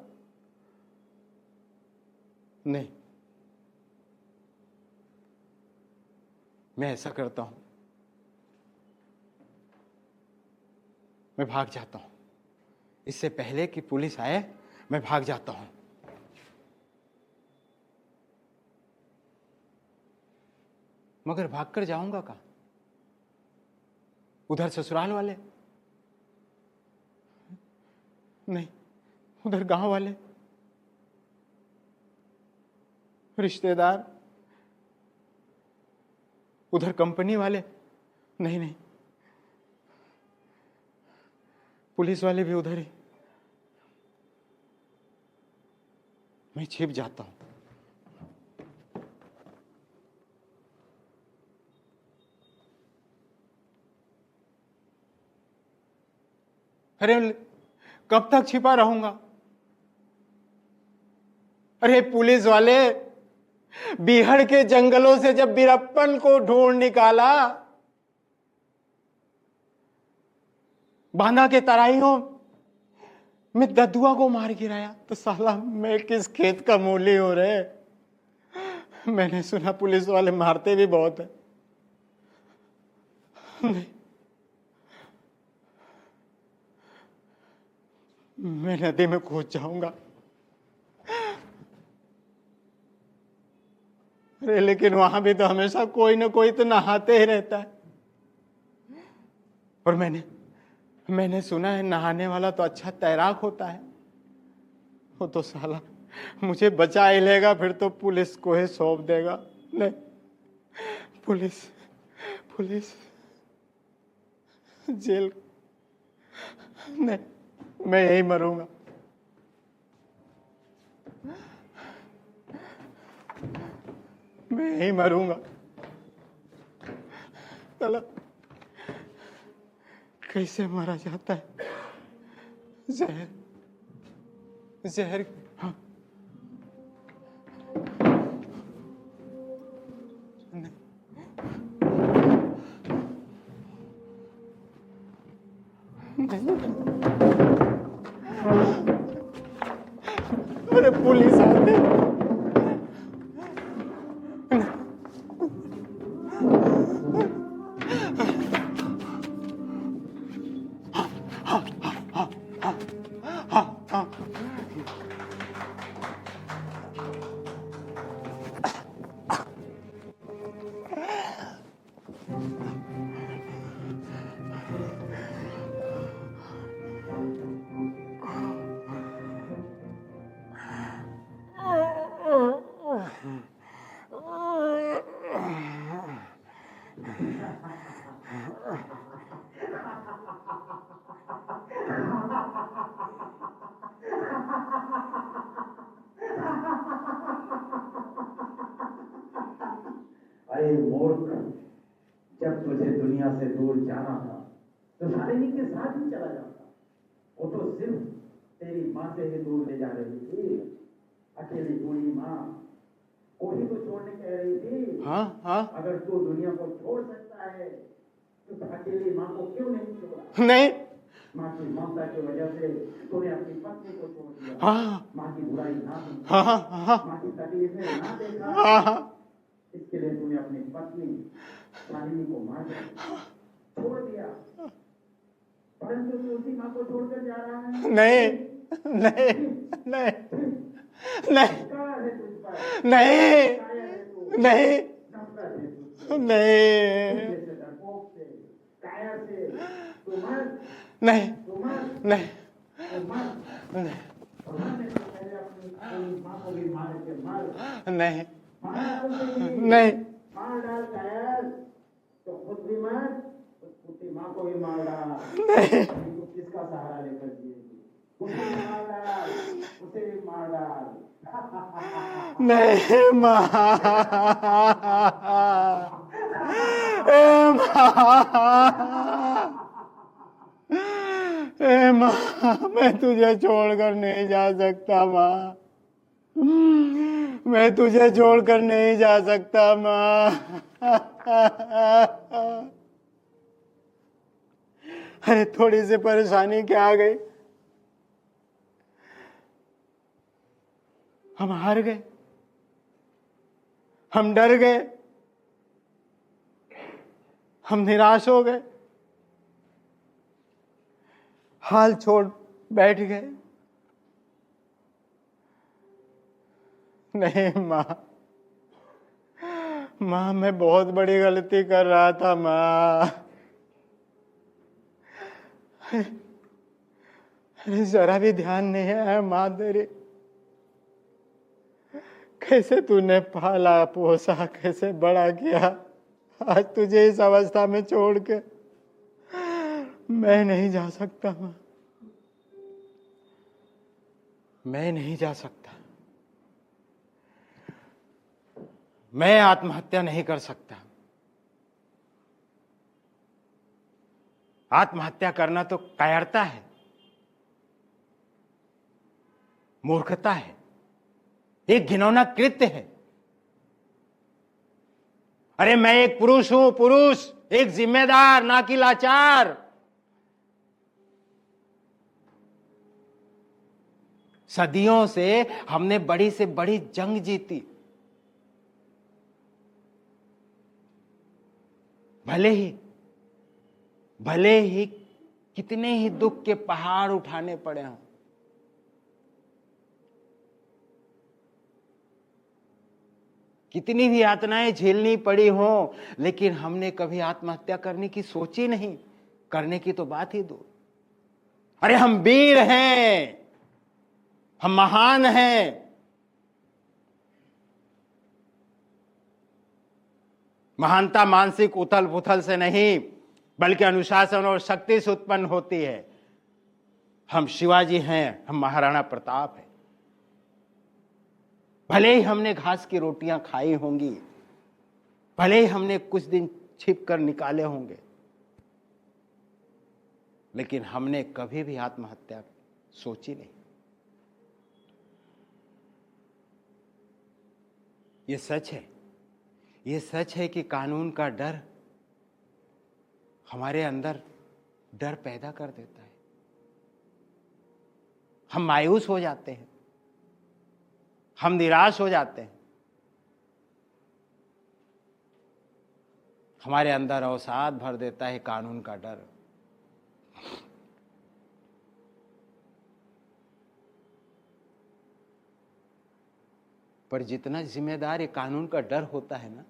Speaker 1: नहीं, मैं ऐसा करता हूं, मैं भाग जाता हूं। इससे पहले कि पुलिस आए मैं भाग जाता हूं। मगर भागकर जाऊंगा कहां? उधर ससुराल वाले नहीं, उधर गांव वाले, रिश्तेदार, उधर कंपनी वाले नहीं, पुलिस वाले भी उधर ही। मैं छिप जाता हूं। अरे कब तक छिपा रहूंगा? अरे पुलिस वाले, बिहार के जंगलों से जब वीरप्पन को ढूंढ निकाला, बांधा के तराइयों में ददुआ को मार गिराया, तो साला मैं किस खेत का मूली हो रहे? मैंने सुना पुलिस वाले मारते भी बहुत है। नहीं, मैं नदी में कूद जाऊंगा। अरे लेकिन वहां भी तो हमेशा कोई ना कोई तो नहाते ही रहता है। और मैंने सुना है नहाने वाला तो अच्छा तैराक होता है। वो तो साला मुझे बचा ही लेगा, फिर तो पुलिस को ही सौंप देगा। नहीं, पुलिस जेल नहीं, मैं यही मरूंगा। मैं यही मरूंगा। चलो, कैसे मारा जाता है? जहर हाँ। पुलिस आते।
Speaker 3: अरे मूर्ख, जब तुझे दुनिया से दूर जाना था तो शालिनी के साथ ही चला जाता। वो तो सिर्फ तेरी माँ से ही दूर ले जा रही थी। अकेली बूढ़ी माँ को ही तो छोड़ने कह रही थी।
Speaker 1: हाँ हाँ।
Speaker 3: अगर तू दुनिया को छोड़ सकता है तो अकेली माँ को क्यों नहीं छोड़ा?
Speaker 1: नहीं।
Speaker 3: माँ की ममता की वजह से तूने अपनी पत्नी को छोड़ दिया।
Speaker 1: हाँ
Speaker 3: माँ की बुराई ना सुनी,
Speaker 1: हाँ हाँ
Speaker 3: माँ की तकलीफें ना देखा,
Speaker 1: हाँ।
Speaker 3: इसके लिए तूने अपनी पत्नी शालिनी को मार दिया, छोड़ दिया। परंतु तू उसी माँ को छोड़कर जा रहा है।
Speaker 1: नहीं नहीं नहीं नहीं
Speaker 3: धिक्कार है तुझ पर।
Speaker 1: नहीं
Speaker 3: कायर है तू।
Speaker 1: नहीं
Speaker 3: नफरत है तुझसे।
Speaker 1: नहीं
Speaker 3: तुझ जैसे डरपोक से, कायर से तू मर,
Speaker 1: नहीं
Speaker 3: तू मर,
Speaker 1: नहीं
Speaker 3: तू मर।
Speaker 1: नहीं
Speaker 3: और मरने से पहले अपनी माँ को भी मार के मर।
Speaker 1: नहीं
Speaker 3: मार डाल देगी।
Speaker 1: नहीं
Speaker 3: मार डाल कायर, तो खुद भी मर, उसकी माँ को भी मार डाल।
Speaker 1: नहीं
Speaker 3: तू किसका सहारा लेकर जिएगी? उसे भी मार डाल, उसे भी मार डाल।
Speaker 1: नहीं माँ। ए माँ, मैं तुझे छोड़कर नहीं जा सकता माँ। मैं तुझे छोड़कर नहीं जा सकता माँ। अरे थोड़ी सी परेशानी क्या आ गई, हम हार गए, हम डर गए, हम निराश हो गए, हाल छोड़ बैठ गए। नहीं माँ, माँ मैं बहुत बड़ी गलती कर रहा था माँ। अरे जरा भी ध्यान नहीं है माँ तेरी, कैसे तूने पाला पोसा, कैसे बड़ा किया, आज तुझे इस अवस्था में छोड़ के मैं नहीं जा सकता माँ, मैं नहीं जा सकता। मैं आत्महत्या नहीं कर सकता। आत्महत्या करना तो कायरता है, मूर्खता है, एक घिनौना कृत्य है। अरे मैं एक पुरुष हूं, पुरुष, एक जिम्मेदार, ना कि लाचार। सदियों से हमने बड़ी से बड़ी जंग जीती, भले ही कितने ही दुख के पहाड़ उठाने पड़े हों, कितनी भी यातनाएं झेलनी पड़ी हो, लेकिन हमने कभी आत्महत्या करने की सोची नहीं, करने की तो बात ही दूर। अरे हम वीर हैं, हम महान हैं। महानता मानसिक उथल पुथल से नहीं, बल्कि अनुशासन और शक्ति से उत्पन्न होती है। हम शिवाजी हैं, हम महाराणा प्रताप हैं। भले ही हमने घास की रोटियां खाई होंगी, भले ही हमने कुछ दिन छिप कर निकाले होंगे, लेकिन हमने कभी भी आत्महत्या सोची नहीं। ये सच है, ये सच है कि कानून का डर हमारे अंदर डर पैदा कर देता है। हम मायूस हो जाते हैं, हम निराश हो जाते हैं। हमारे अंदर अवसाद भर देता है कानून का डर। पर जितना जिम्मेदार ये कानून का डर होता है ना,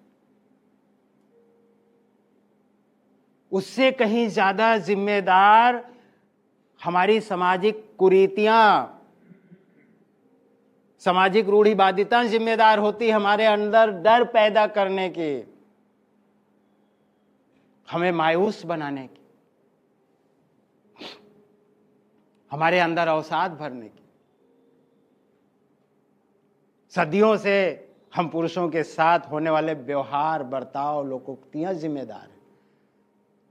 Speaker 1: उससे कहीं ज्यादा जिम्मेदार हमारी सामाजिक कुरीतियां, सामाजिक रूढ़िवादिता जिम्मेदार होती है हमारे अंदर डर पैदा करने की, हमें मायूस बनाने की, हमारे अंदर अवसाद भरने की। सदियों से हम पुरुषों के साथ होने वाले व्यवहार, बर्ताव, लोकोक्तियां जिम्मेदार हैं।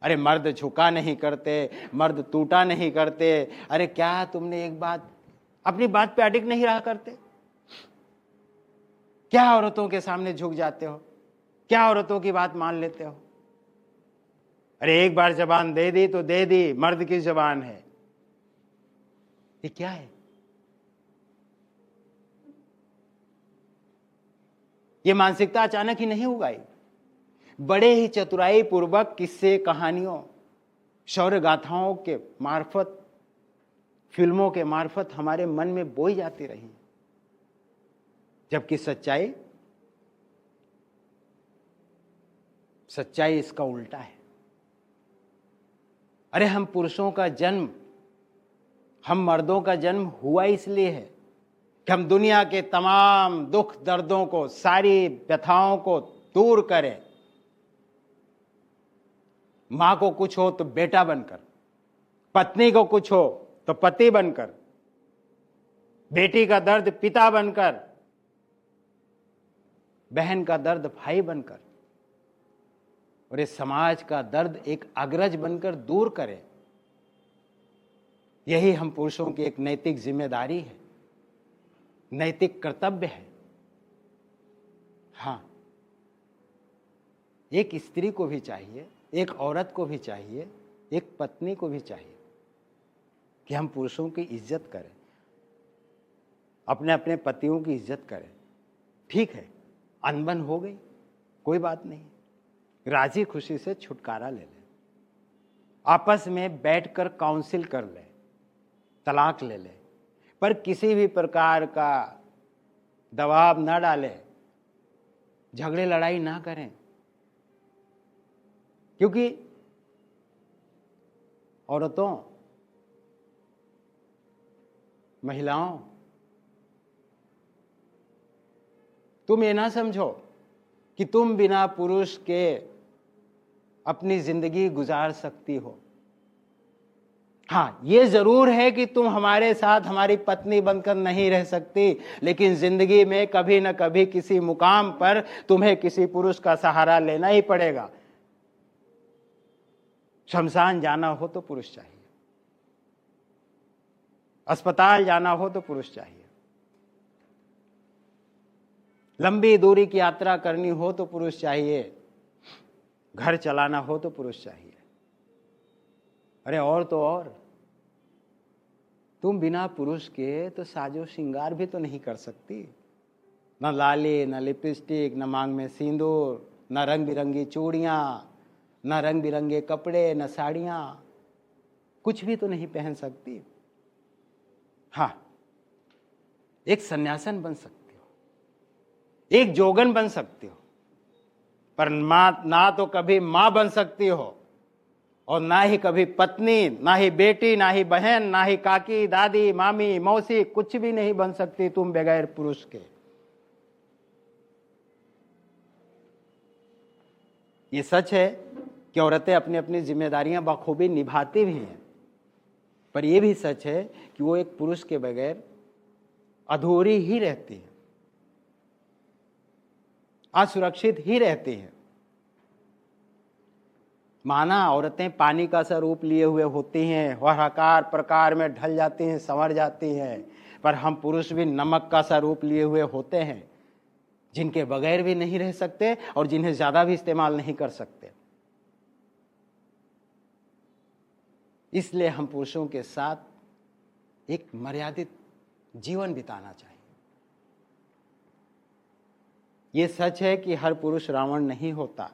Speaker 1: अरे मर्द झुका नहीं करते, मर्द टूटा नहीं करते। अरे क्या तुमने एक बात, अपनी बात पे अडिग नहीं रहा करते? क्या औरतों के सामने झुक जाते हो? क्या औरतों की बात मान लेते हो? अरे एक बार जबान दे दी तो दे दी, मर्द की जबान है। ये क्या है? ये मानसिकता अचानक ही नहीं उगाई। बड़े ही चतुराई पूर्वक किस्से, कहानियों, शौर्य गाथाओं के मार्फत, फिल्मों के मार्फत हमारे मन में बोई जाती रही। जबकि सच्चाई इसका उल्टा है। अरे हम पुरुषों का जन्म, हम मर्दों का जन्म हुआ इसलिए है कि हम दुनिया के तमाम दुख दर्दों को, सारी व्यथाओं को दूर करें। मां को कुछ हो तो बेटा बनकर, पत्नी को कुछ हो तो पति बनकर, बेटी का दर्द पिता बनकर, बहन का दर्द भाई बनकर, और इस समाज का दर्द एक अग्रज बनकर दूर करें। यही हम पुरुषों की एक नैतिक जिम्मेदारी है, नैतिक कर्तव्य है। हाँ, एक स्त्री को भी चाहिए, एक औरत को भी चाहिए, एक पत्नी को भी चाहिए कि हम पुरुषों की इज्जत करें, अपने अपने पतियों की इज्जत करें। ठीक है, अनबन हो गई, कोई बात नहीं, राजी खुशी से छुटकारा ले लें, आपस में बैठकर काउंसिल कर लें, तलाक ले लें, पर किसी भी प्रकार का दबाव न डालें, झगड़े लड़ाई ना करें। क्योंकि औरतों, महिलाओं, तुम ये ना समझो कि तुम बिना पुरुष के अपनी जिंदगी गुजार सकती हो। हाँ, ये जरूर है कि तुम हमारे साथ हमारी पत्नी बनकर नहीं रह सकती, लेकिन जिंदगी में कभी न कभी किसी मुकाम पर तुम्हें किसी पुरुष का सहारा लेना ही पड़ेगा। शमशान जाना हो तो पुरुष चाहिए, अस्पताल जाना हो तो पुरुष चाहिए, लंबी दूरी की यात्रा करनी हो तो पुरुष चाहिए, घर चलाना हो तो पुरुष चाहिए। अरे और तो और, तुम बिना पुरुष के तो साजो श्रृंगार भी तो नहीं कर सकती। न लाली, न लिपस्टिक, न मांग में सिंदूर, न रंग बिरंगी चूड़ियां, न रंग बिरंगे कपड़े, न साड़ियां, कुछ भी तो नहीं पहन सकती। हाँ, एक सन्यासन बन सकती हो, एक जोगन बन सकती हो, पर ना तो कभी मां बन सकती हो, और ना ही कभी पत्नी, ना ही बेटी, ना ही बहन, ना ही काकी, दादी, मामी, मौसी, कुछ भी नहीं बन सकती तुम बगैर पुरुष के। ये सच है कि औरतें अपनी अपनी जिम्मेदारियां बखूबी निभाती भी हैं, पर यह भी सच है कि वो एक पुरुष के बगैर अधूरी ही रहती है, असुरक्षित ही रहती है। माना औरतें पानी का सा रूप लिए हुए होती हैं और आकार प्रकार में ढल जाती हैं, संवर जाती हैं, पर हम पुरुष भी नमक का सा रूप लिए हुए होते हैं, जिनके बगैर भी नहीं रह सकते और जिन्हें ज्यादा भी इस्तेमाल नहीं कर सकते। इसलिए हम पुरुषों के साथ एक मर्यादित जीवन बिताना चाहिए। ये सच है कि हर पुरुष रावण नहीं होता,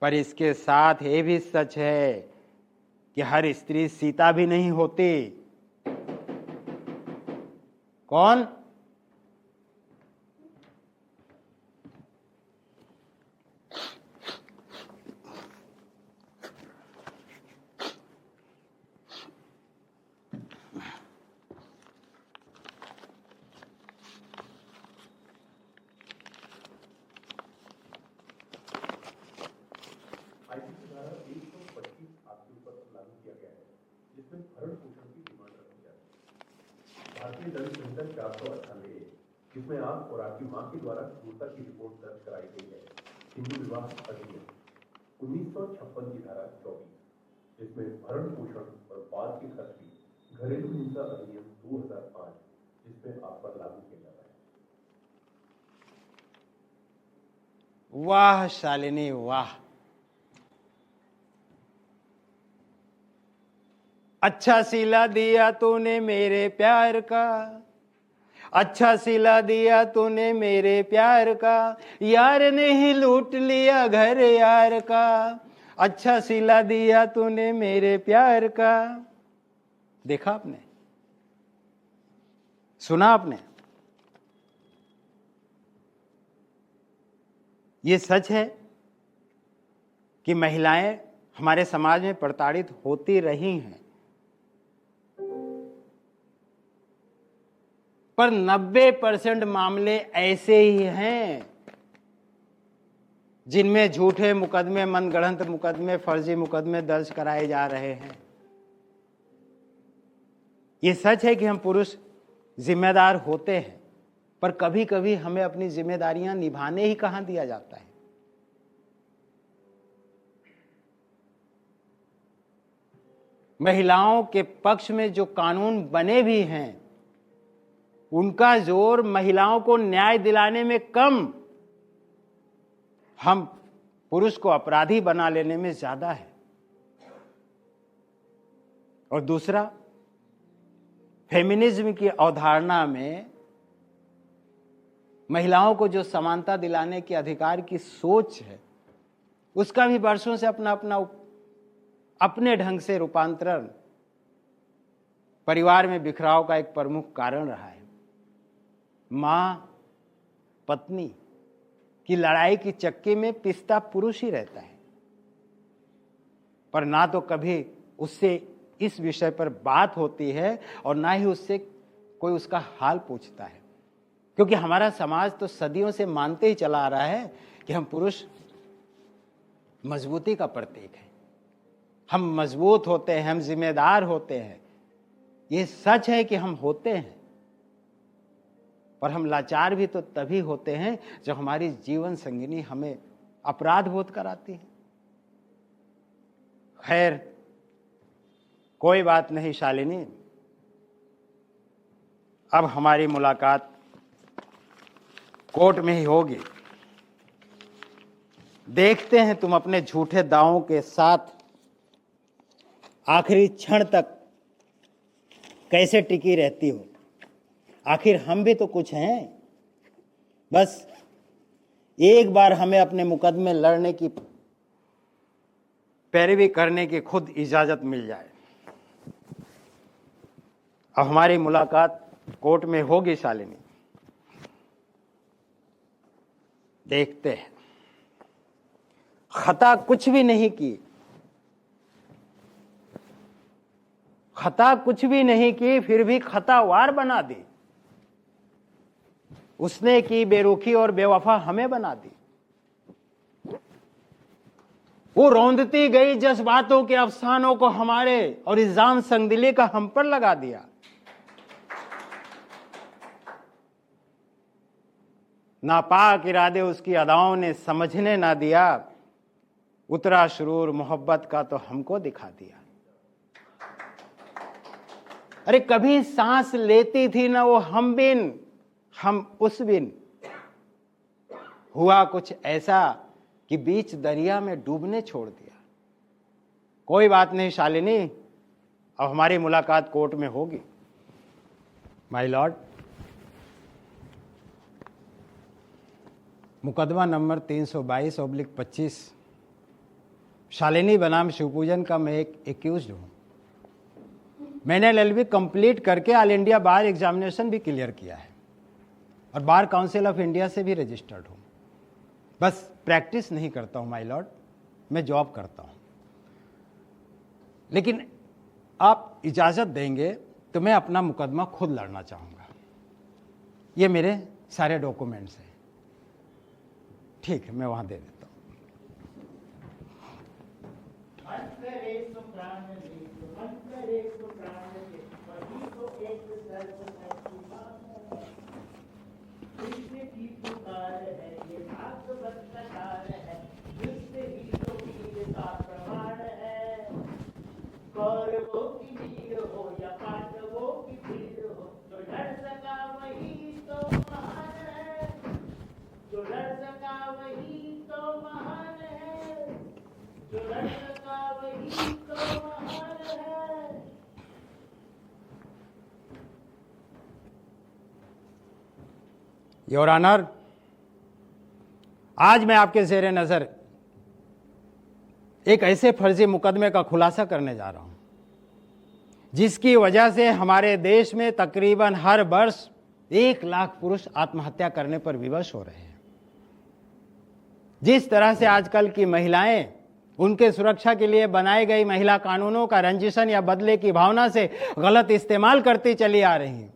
Speaker 1: पर इसके साथ ये भी सच है कि हर स्त्री सीता भी नहीं होती। कौन?
Speaker 4: आईपीसी धारा 125 आपके ऊपर लागू किया गया है, जिसमें भरण पोषण की डिमांड रखी जाती है। भारतीय दंड संहिता 498, जिसमें आप और आपकी मां के द्वारा क्रूरता की रिपोर्ट दर्ज कराई गई है। हिंदू विवाह अधिनियम 1956 की धारा 24, जिसमें भरण पोषण और बाद के खर्च की घरेलू हिंसा अधिनियम 2005, जिसमें आप पर लागू किया जाता है।
Speaker 1: वाह शालिनी वाह, अच्छा सिला दिया तूने मेरे प्यार का, अच्छा सिला दिया तूने मेरे प्यार का, यार ने ही लूट लिया घर यार का, अच्छा सिला दिया तूने मेरे प्यार का। देखा आपने, सुना आपने? ये सच है कि महिलाएं हमारे समाज में प्रताड़ित होती रही हैं, पर 90% मामले ऐसे ही हैं जिनमें झूठे मुकदमे, मनगढ़ंत मुकदमे, फर्जी मुकदमे दर्ज कराए जा रहे हैं। ये सच है कि हम पुरुष जिम्मेदार होते हैं, पर कभी कभी हमें अपनी जिम्मेदारियां निभाने ही कहां दिया जाता है। महिलाओं के पक्ष में जो कानून बने भी हैं, उनका जोर महिलाओं को न्याय दिलाने में कम, हम पुरुष को अपराधी बना लेने में ज्यादा है। और दूसरा, फेमिनिज्म की अवधारणा में महिलाओं को जो समानता दिलाने के अधिकार की सोच है, उसका भी वर्षों से अपने ढंग से रूपांतरण परिवार में बिखराव का एक प्रमुख कारण रहा है। मां पत्नी की लड़ाई की चक्की में पिसता पुरुष ही रहता है, पर ना तो कभी उससे इस विषय पर बात होती है और ना ही उससे कोई उसका हाल पूछता है, क्योंकि हमारा समाज तो सदियों से मानते ही चला आ रहा है कि हम पुरुष मजबूती का प्रतीक है, हम मजबूत होते हैं, हम जिम्मेदार होते हैं। ये सच है कि हम होते हैं, पर हम लाचार भी तो तभी होते हैं जब हमारी जीवन संगिनी हमें अपराध बोध कराती है। खैर, कोई बात नहीं शालिनी, अब हमारी मुलाकात कोर्ट में ही होगी। देखते हैं तुम अपने झूठे दावों के साथ आखिरी क्षण तक कैसे टिकी रहती हो। आखिर हम भी तो कुछ हैं, बस एक बार हमें अपने मुकदमे लड़ने की, पैरवी करने की खुद इजाजत मिल जाए। अब हमारी मुलाकात कोर्ट में होगी शालिनी, देखते हैं। खता कुछ भी नहीं की, खता कुछ भी नहीं की, फिर भी खतावार बना दी। उसने की बेरुखी और बेवफा हमें बना दी। वो रौंदती गई जज्बातों के अफसानों को हमारे और इल्जाम संगदिली का हम पर लगा दिया। नापाक इरादे उसकी अदाओं ने समझने ना दिया, उतरा शुरूर मोहब्बत का तो हमको दिखा दिया। अरे कभी सांस लेती थी ना वो हम बिन, हम उस बिन। हुआ कुछ ऐसा कि बीच दरिया में डूबने छोड़ दिया। कोई बात नहीं शालिनी, अब हमारी मुलाकात कोर्ट में होगी। माय लॉर्ड, मुकदमा नंबर 322/25 शालिनी बनाम शिवपूजन का मैं एक एक्यूज हूँ। मैंने LLB कंप्लीट करके ऑल इंडिया बार एग्जामिनेशन भी क्लियर किया है और बार काउंसिल ऑफ इंडिया से भी रजिस्टर्ड हूँ। बस प्रैक्टिस नहीं करता हूँ माय लॉर्ड, मैं जॉब करता हूँ। लेकिन आप इजाज़त देंगे तो मैं अपना मुकदमा खुद लड़ना चाहूँगा। ये मेरे सारे डॉक्यूमेंट्स हैं। ठीक है, मैं वहाँ दे देता हूँ।
Speaker 3: कौरवों की वीर हो या पांडवों की भीड़ हो, जो लड़ सका वही तो महान है, जो लड़ सका वही तो महान है, जो लड़ सका वही तो महान है।
Speaker 1: योर ऑनर, आज मैं आपके ज़ेरे नज़र एक ऐसे फर्जी मुकदमे का खुलासा करने जा रहा हूं जिसकी वजह से हमारे देश में तकरीबन हर वर्ष 1 लाख पुरुष आत्महत्या करने पर विवश हो रहे हैं। जिस तरह से आजकल की महिलाएं उनके सुरक्षा के लिए बनाए गए महिला कानूनों का रंजिशन या बदले की भावना से गलत इस्तेमाल करती चली आ रही हैं,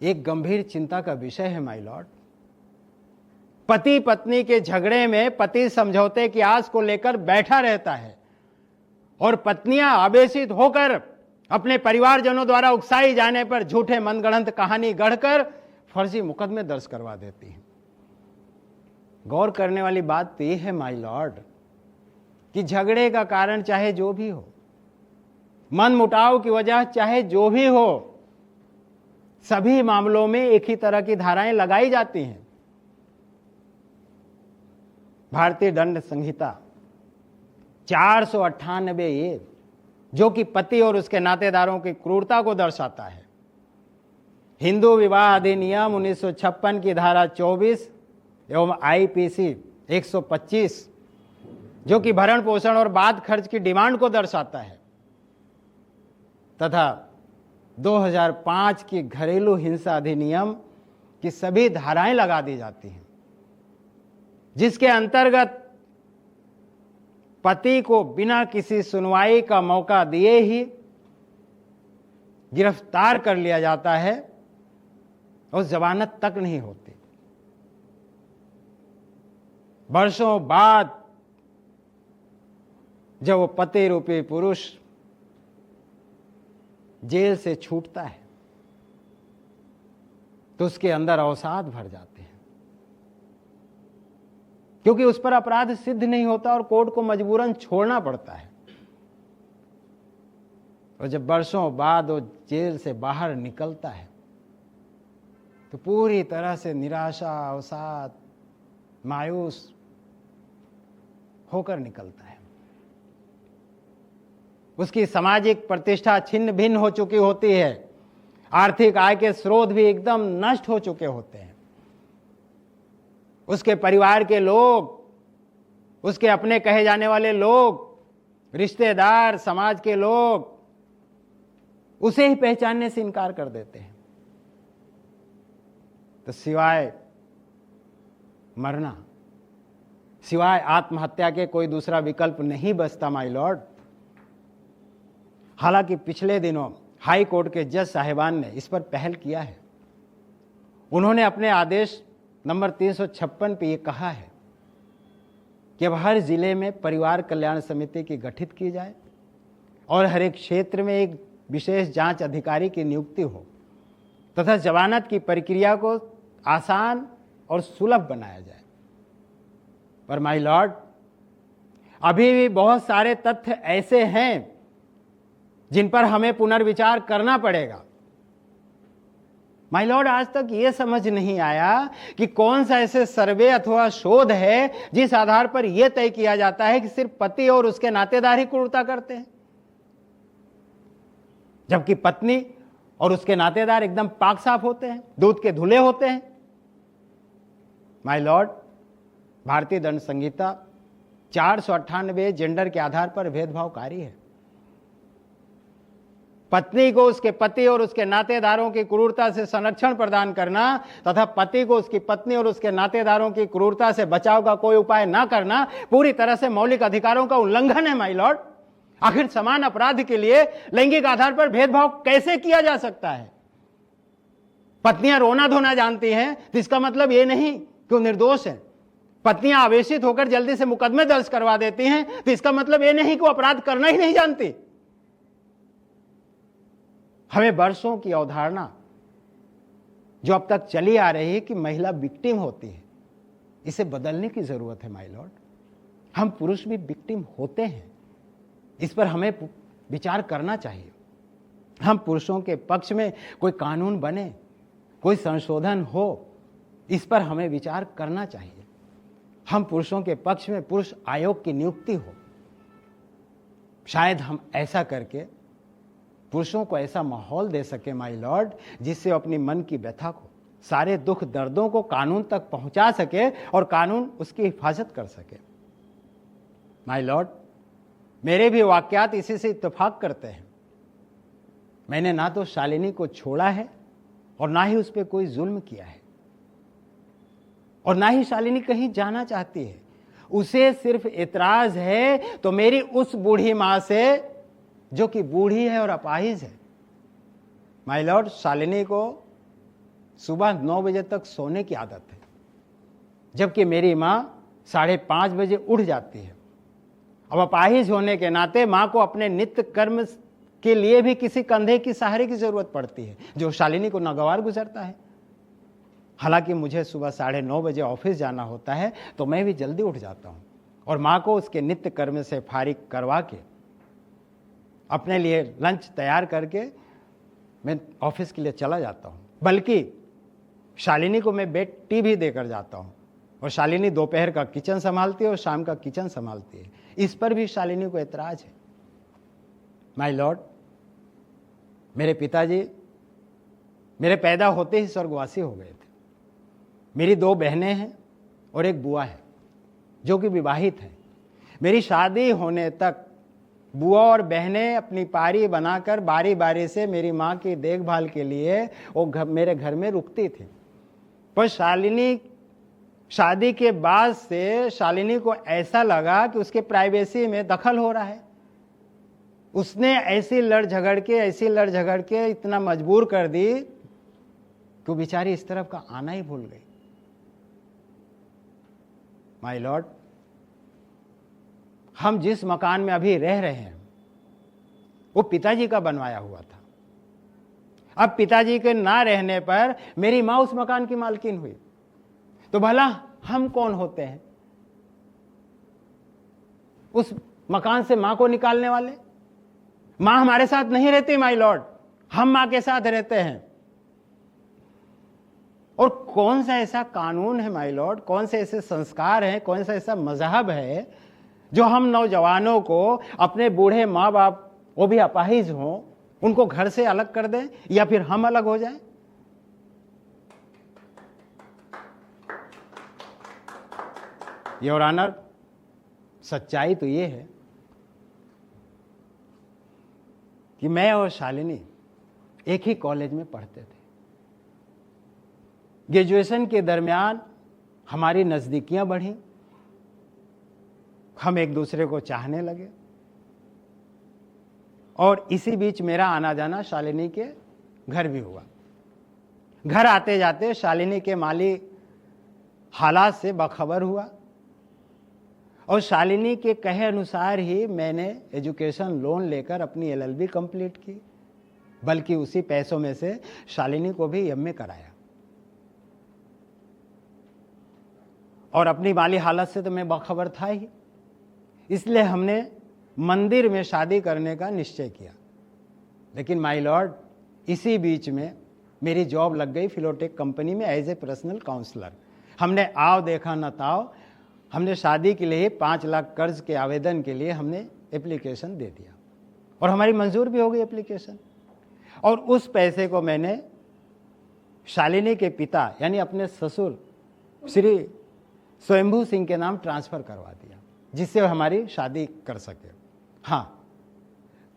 Speaker 1: एक गंभीर चिंता का विषय है माय लॉर्ड। पति पत्नी के झगड़े में पति समझौते की आस को लेकर बैठा रहता है और पत्नियां आवेशित होकर अपने परिवारजनों द्वारा उकसाई जाने पर झूठे मनगढ़ंत कहानी गढ़कर फर्जी मुकदमे दर्ज करवा देती हैं। गौर करने वाली बात तो यह है माय लॉर्ड कि झगड़े का कारण चाहे जो भी हो, मन मुटाव की वजह चाहे जो भी हो, सभी मामलों में एक ही तरह की धाराएं लगाई जाती हैं। भारतीय दंड संहिता 498A जो कि पति और उसके नातेदारों की क्रूरता को दर्शाता है, हिंदू विवाह अधिनियम 1956 की धारा 24 एवं IPC 125 जो कि भरण पोषण और बाद खर्च की डिमांड को दर्शाता है, तथा 2005 की घरेलू हिंसा अधिनियम की सभी धाराएं लगा दी जाती हैं, जिसके अंतर्गत पति को बिना किसी सुनवाई का मौका दिए ही गिरफ्तार कर लिया जाता है और जमानत तक नहीं होती। वर्षों बाद जब वो पति रूपी पुरुष जेल से छूटता है तो उसके अंदर अवसाद भर जाते हैं, क्योंकि उस पर अपराध सिद्ध नहीं होता और कोर्ट को मजबूरन छोड़ना पड़ता है। और जब वर्षों बाद वो जेल से बाहर निकलता है तो पूरी तरह से निराशा, अवसाद, मायूस होकर निकलता है। उसकी सामाजिक प्रतिष्ठा छिन्न भिन्न हो चुकी होती है, आर्थिक आय के स्रोत भी एकदम नष्ट हो चुके होते हैं। उसके परिवार के लोग, उसके अपने कहे जाने वाले लोग, रिश्तेदार, समाज के लोग उसे ही पहचानने से इनकार कर देते हैं। तो सिवाय मरना, सिवाय आत्महत्या के कोई दूसरा विकल्प नहीं बचता माय लॉर्ड। हालांकि पिछले दिनों हाई कोर्ट के जज साहिबान ने इस पर पहल किया है। उन्होंने अपने आदेश नंबर 356 पे ये कहा है कि अब हर जिले में परिवार कल्याण समिति की गठित की जाए और हर एक क्षेत्र में एक विशेष जांच अधिकारी की नियुक्ति हो तथा जमानत की प्रक्रिया को आसान और सुलभ बनाया जाए। पर माय लॉर्ड, अभी भी बहुत सारे तथ्य ऐसे हैं जिन पर हमें पुनर्विचार करना पड़ेगा। माय लॉर्ड, आज तक यह समझ नहीं आया कि कौन सा ऐसे सर्वे अथवा शोध है जिस आधार पर यह तय किया जाता है कि सिर्फ पति और उसके नातेदार ही क्रूरता करते हैं, जबकि पत्नी और उसके नातेदार एकदम पाक साफ होते हैं, दूध के धुले होते हैं। माय लॉर्ड, भारतीय दंड संहिता 498 जेंडर के आधार पर भेदभावकारी है। पत्नी को उसके पति और उसके नातेदारों की क्रूरता से संरक्षण प्रदान करना तथा पति को उसकी पत्नी और उसके नातेदारों की क्रूरता से बचाव का कोई उपाय न करना पूरी तरह से मौलिक अधिकारों का उल्लंघन है माय लॉर्ड। आखिर समान अपराध के लिए लैंगिक आधार पर भेदभाव कैसे किया जा सकता है? पत्नियां रोना धोना जानती हैं तो इसका मतलब यह नहीं कि वो निर्दोष है। पत्नियां आवेशित होकर जल्दी से मुकदमे दर्ज करवा देती हैं तो इसका मतलब यह नहीं कि वो अपराध करना ही नहीं जानती। हमें वर्षों की अवधारणा जो अब तक चली आ रही है कि महिला विक्टिम होती है, इसे बदलने की जरूरत है माय लॉर्ड। हम पुरुष भी विक्टिम होते हैं, इस पर हमें विचार करना चाहिए। हम पुरुषों के पक्ष में कोई कानून बने, कोई संशोधन हो, इस पर हमें विचार करना चाहिए। हम पुरुषों के पक्ष में पुरुष आयोग की नियुक्ति हो। शायद हम ऐसा करके पुरुषों को ऐसा माहौल दे सके माय लॉर्ड जिससे अपनी मन की व्यथा को, सारे दुख दर्दों को कानून तक पहुंचा सके और कानून उसकी हिफाजत कर सके। माय लॉर्ड, मेरे भी वाक्यात इसी से इत्तेफाक करते हैं। मैंने ना तो शालिनी को छोड़ा है और ना ही उस पर कोई जुल्म किया है, और ना ही शालिनी कहीं जाना चाहती है। उसे सिर्फ इतराज है तो मेरी उस बूढ़ी मां से जो कि बूढ़ी है और अपाहिज है। माय लॉर्ड, शालिनी को सुबह 9 बजे तक सोने की आदत है, जबकि मेरी मां 5:30 बजे उठ जाती है। अब अपाहिज होने के नाते मां को अपने नित्य कर्म के लिए भी किसी कंधे की सहारे की जरूरत पड़ती है, जो शालिनी को नागवार गुजरता है। हालांकि मुझे सुबह 9:30 बजे ऑफिस जाना होता है तो मैं भी जल्दी उठ जाता हूं और मां को उसके नित्य कर्म से फारिग करवा के अपने लिए लंच तैयार करके मैं ऑफिस के लिए चला जाता हूं। बल्कि शालिनी को मैं बेड टी भी देकर जाता हूं, और शालिनी दोपहर का किचन संभालती है और शाम का किचन संभालती है। इस पर भी शालिनी को एतराज है। माय लॉर्ड, मेरे पिताजी मेरे पैदा होते ही स्वर्गवासी हो गए थे। मेरी 2 बहनें हैं और एक बुआ है जो कि विवाहित है। मेरी शादी होने तक बुआ और बहनें अपनी पारी बनाकर बारी बारी से मेरी मां की देखभाल के लिए वो मेरे घर में रुकती थी। पर शालिनी शादी के बाद से शालिनी को ऐसा लगा कि उसके प्राइवेसी में दखल हो रहा है। उसने ऐसी लड़ झगड़ के इतना मजबूर कर दी कि वो बेचारी इस तरफ का आना ही भूल गई। माय लॉर्ड, हम जिस मकान में अभी रह रहे हैं वो पिताजी का बनवाया हुआ था। अब पिताजी के ना रहने पर मेरी मां उस मकान की मालकिन हुई, तो भला हम कौन होते हैं उस मकान से मां को निकालने वाले? मां हमारे साथ नहीं रहती माय लॉर्ड, हम मां के साथ रहते हैं। और कौन सा ऐसा कानून है माय लॉर्ड, कौन से ऐसे संस्कार हैं, कौन सा ऐसा मजहब है जो हम नौजवानों को अपने बूढ़े माँ बाप, वो भी अपाहिज हों, उनको घर से अलग कर दें या फिर हम अलग हो जाएं? योर ऑनर, सच्चाई तो ये है कि मैं और शालिनी एक ही कॉलेज में पढ़ते थे। ग्रेजुएशन के दरमियान हमारी नजदीकियां बढ़ी, हम एक दूसरे को चाहने लगे, और इसी बीच मेरा आना जाना शालिनी के घर भी हुआ। घर आते जाते शालिनी के माली हालात से बाखबर हुआ, और शालिनी के कहे अनुसार ही मैंने एजुकेशन लोन लेकर अपनी LLB कंप्लीट की, बल्कि उसी पैसों में से शालिनी को भी MA कराया। और अपनी माली हालत से तो मैं बाखबर था ही, इसलिए हमने मंदिर में शादी करने का निश्चय किया। लेकिन माय लॉर्ड, इसी बीच में मेरी जॉब लग गई फिलोटेक कंपनी में एज ए पर्सनल काउंसलर। हमने आव देखा न ताव, हमने शादी के लिए 5 लाख कर्ज के आवेदन के लिए हमने एप्लीकेशन दे दिया, और हमारी मंजूर भी हो गई एप्लीकेशन। और उस पैसे को मैंने शालिनी के पिता यानी अपने ससुर श्री स्वयंभू सिंह के नाम ट्रांसफर करवा दिया, जिससे वो हमारी शादी कर सके। हाँ,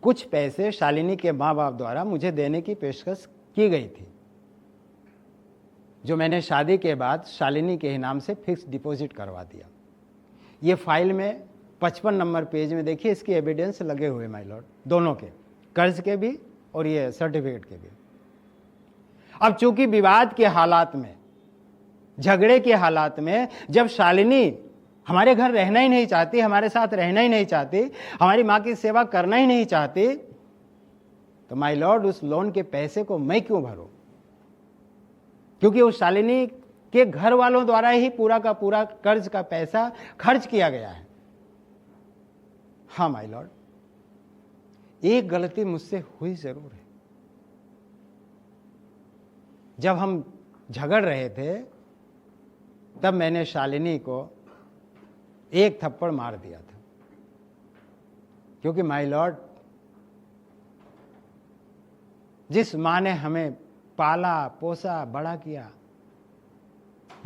Speaker 1: कुछ पैसे शालिनी के माँ बाप द्वारा मुझे देने की पेशकश की गई थी, जो मैंने शादी के बाद शालिनी के ही नाम से फिक्स डिपॉजिट करवा दिया। ये फाइल में 55 नंबर पेज में देखिए, इसकी एविडेंस लगे हुए माय लॉर्ड, दोनों के, कर्ज के भी और ये सर्टिफिकेट के भी। अब चूंकि विवाद के हालात में, झगड़े के हालात में, जब शालिनी हमारे घर रहना ही नहीं चाहती, हमारे साथ रहना ही नहीं चाहती, हमारी मां की सेवा करना ही नहीं चाहती, तो माय लॉर्ड उस लोन के पैसे को मैं क्यों भरूं? क्योंकि उस शालिनी के घर वालों द्वारा ही पूरा का पूरा कर्ज का पैसा खर्च किया गया है। हाँ माय लॉर्ड, एक गलती मुझसे हुई जरूर है। जब हम झगड़ रहे थे तब मैंने शालिनी को एक थप्पड़ मार दिया था, क्योंकि माय लॉर्ड, जिस मां ने हमें पाला पोसा बड़ा किया,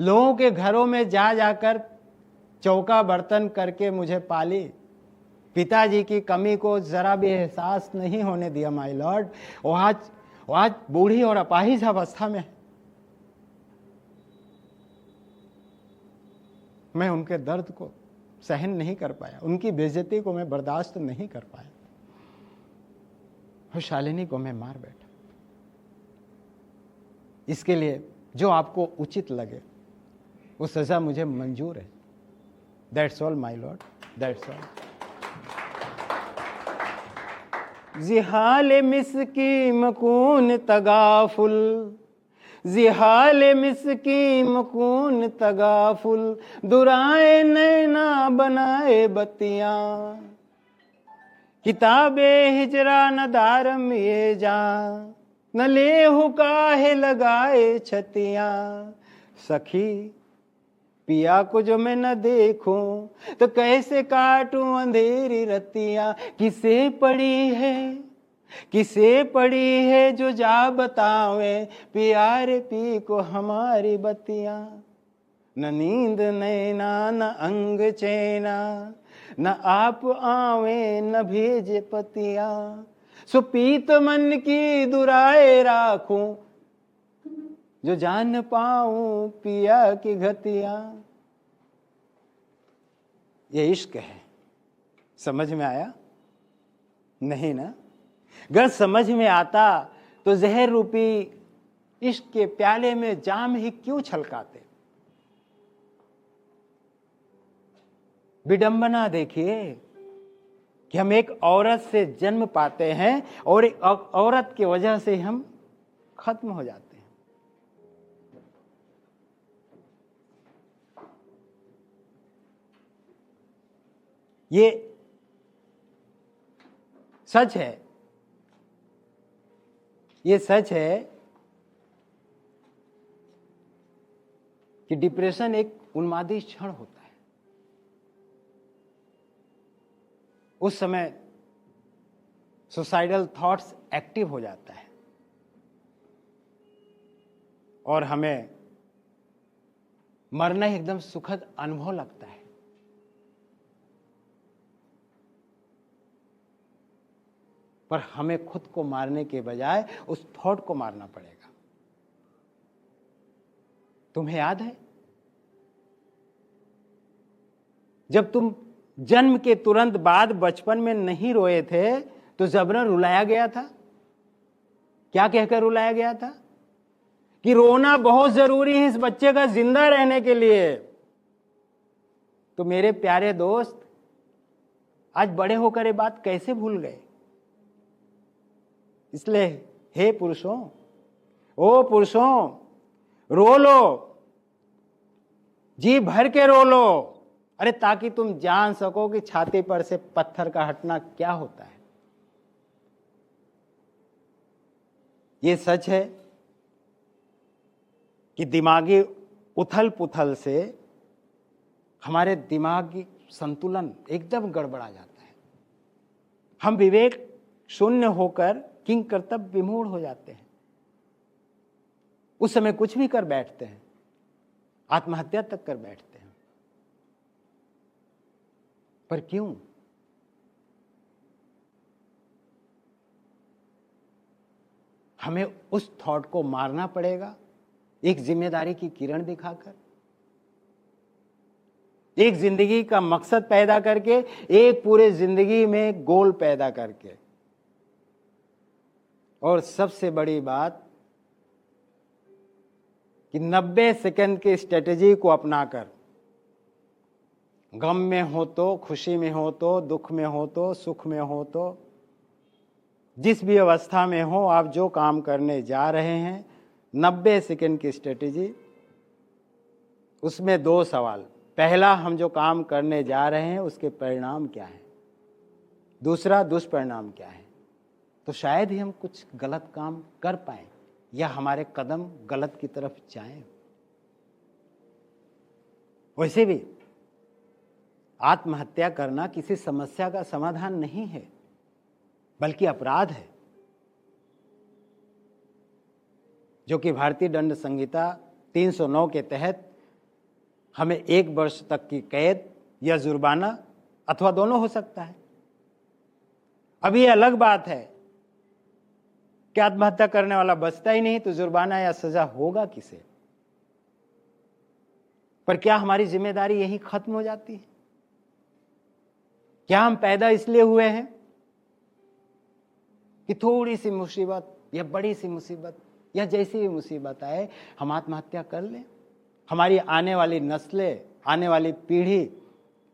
Speaker 1: लोगों के घरों में जा जाकर चौका बर्तन करके मुझे पाली, पिताजी की कमी को जरा भी एहसास नहीं होने दिया माय लॉर्ड, वो आज बूढ़ी और अपाहिज अवस्था में, मैं उनके दर्द को सहन नहीं कर पाया, उनकी बेइज्जती को मैं बर्दाश्त नहीं कर पाया और शालिनी को मैं मार बैठा। इसके लिए जो आपको उचित लगे वो सजा मुझे मंजूर है। That's all my lord, that's all. जिहाल मिसकी मकून तगाफुल, जिहाल मिसकी मकून तगाफुल, दुराए नैना बनाए बत्तियां, किताबे हिजरा न दारम ये जा, न ले हुकाहे लगाए छतियां। सखी पिया को जो मैं न देखूं तो कैसे काटूं अंधेरी रतियां। किसे पड़ी है जो जा बतावे, प्यारे पी को हमारी बतियां। न नींद नैना न अंग चैना, न आप आवे न भेजे पतियां। सो पीत मन की दुराए राखूं, जो जान पाऊं पिया की घतिया। ये इश्क है, समझ में आया? नहीं ना? अगर समझ में आता तो जहर रूपी इश्क के प्याले में जाम ही क्यों छलकाते। विडंबना देखिए कि हम एक औरत से जन्म पाते हैं और एक औरत की वजह से हम खत्म हो जाते हैं। ये सच है, ये सच है कि डिप्रेशन एक उन्मादी क्षण होता है। उस समय सुसाइडल थॉट्स एक्टिव हो जाता है और हमें मरना ही एकदम सुखद अनुभव लगता है। पर हमें खुद को मारने के बजाय उस थॉट को मारना पड़ेगा। तुम्हें याद है जब तुम जन्म के तुरंत बाद बचपन में नहीं रोए थे तो जबरन रुलाया गया था? क्या कहकर रुलाया गया था? कि रोना बहुत जरूरी है इस बच्चे का जिंदा रहने के लिए। तो मेरे प्यारे दोस्त, आज बड़े होकर ये बात कैसे भूल गए? इसलिए हे पुरुषों, ओ पुरुषों, रो लो, जी भर के रो लो, अरे ताकि तुम जान सको कि छाती पर से पत्थर का हटना क्या होता है। ये सच है कि दिमागी उथल पुथल से हमारे दिमागी संतुलन एकदम गड़बड़ा जाता है। हम विवेक शून्य होकर किंग कर्तव्य विमूढ़ हो जाते हैं। उस समय कुछ भी कर बैठते हैं, आत्महत्या तक कर बैठते हैं। पर क्यों? हमें उस थॉट को मारना पड़ेगा एक जिम्मेदारी की किरण दिखाकर, एक जिंदगी का मकसद पैदा करके, एक पूरे जिंदगी में गोल पैदा करके। और सबसे बड़ी बात कि 90 सेकंड की स्ट्रेटेजी को अपनाकर, गम में हो तो, खुशी में हो तो, दुख में हो तो, सुख में हो तो, जिस भी अवस्था में हो, आप जो काम करने जा रहे हैं, 90 सेकंड की स्ट्रेटेजी, उसमें 2 सवाल। पहला, हम जो काम करने जा रहे हैं उसके परिणाम क्या हैं? दूसरा, दुष्परिणाम क्या है? तो शायद ही हम कुछ गलत काम कर पाए या हमारे कदम गलत की तरफ जाएं। वैसे भी आत्महत्या करना किसी समस्या का समाधान नहीं है, बल्कि अपराध है, जो कि भारतीय दंड संहिता 309 के तहत हमें 1 वर्ष तक की कैद या जुर्माना अथवा दोनों हो सकता है। अब ये अलग बात है कि आत्महत्या करने वाला बचता ही नहीं तो जुर्माना या सजा होगा किसे? पर क्या हमारी जिम्मेदारी यही खत्म हो जाती है? क्या हम पैदा इसलिए हुए हैं कि थोड़ी सी मुसीबत या बड़ी सी मुसीबत या जैसी भी मुसीबत आए हम आत्महत्या कर लें? हमारी आने वाली नस्लें, आने वाली पीढ़ी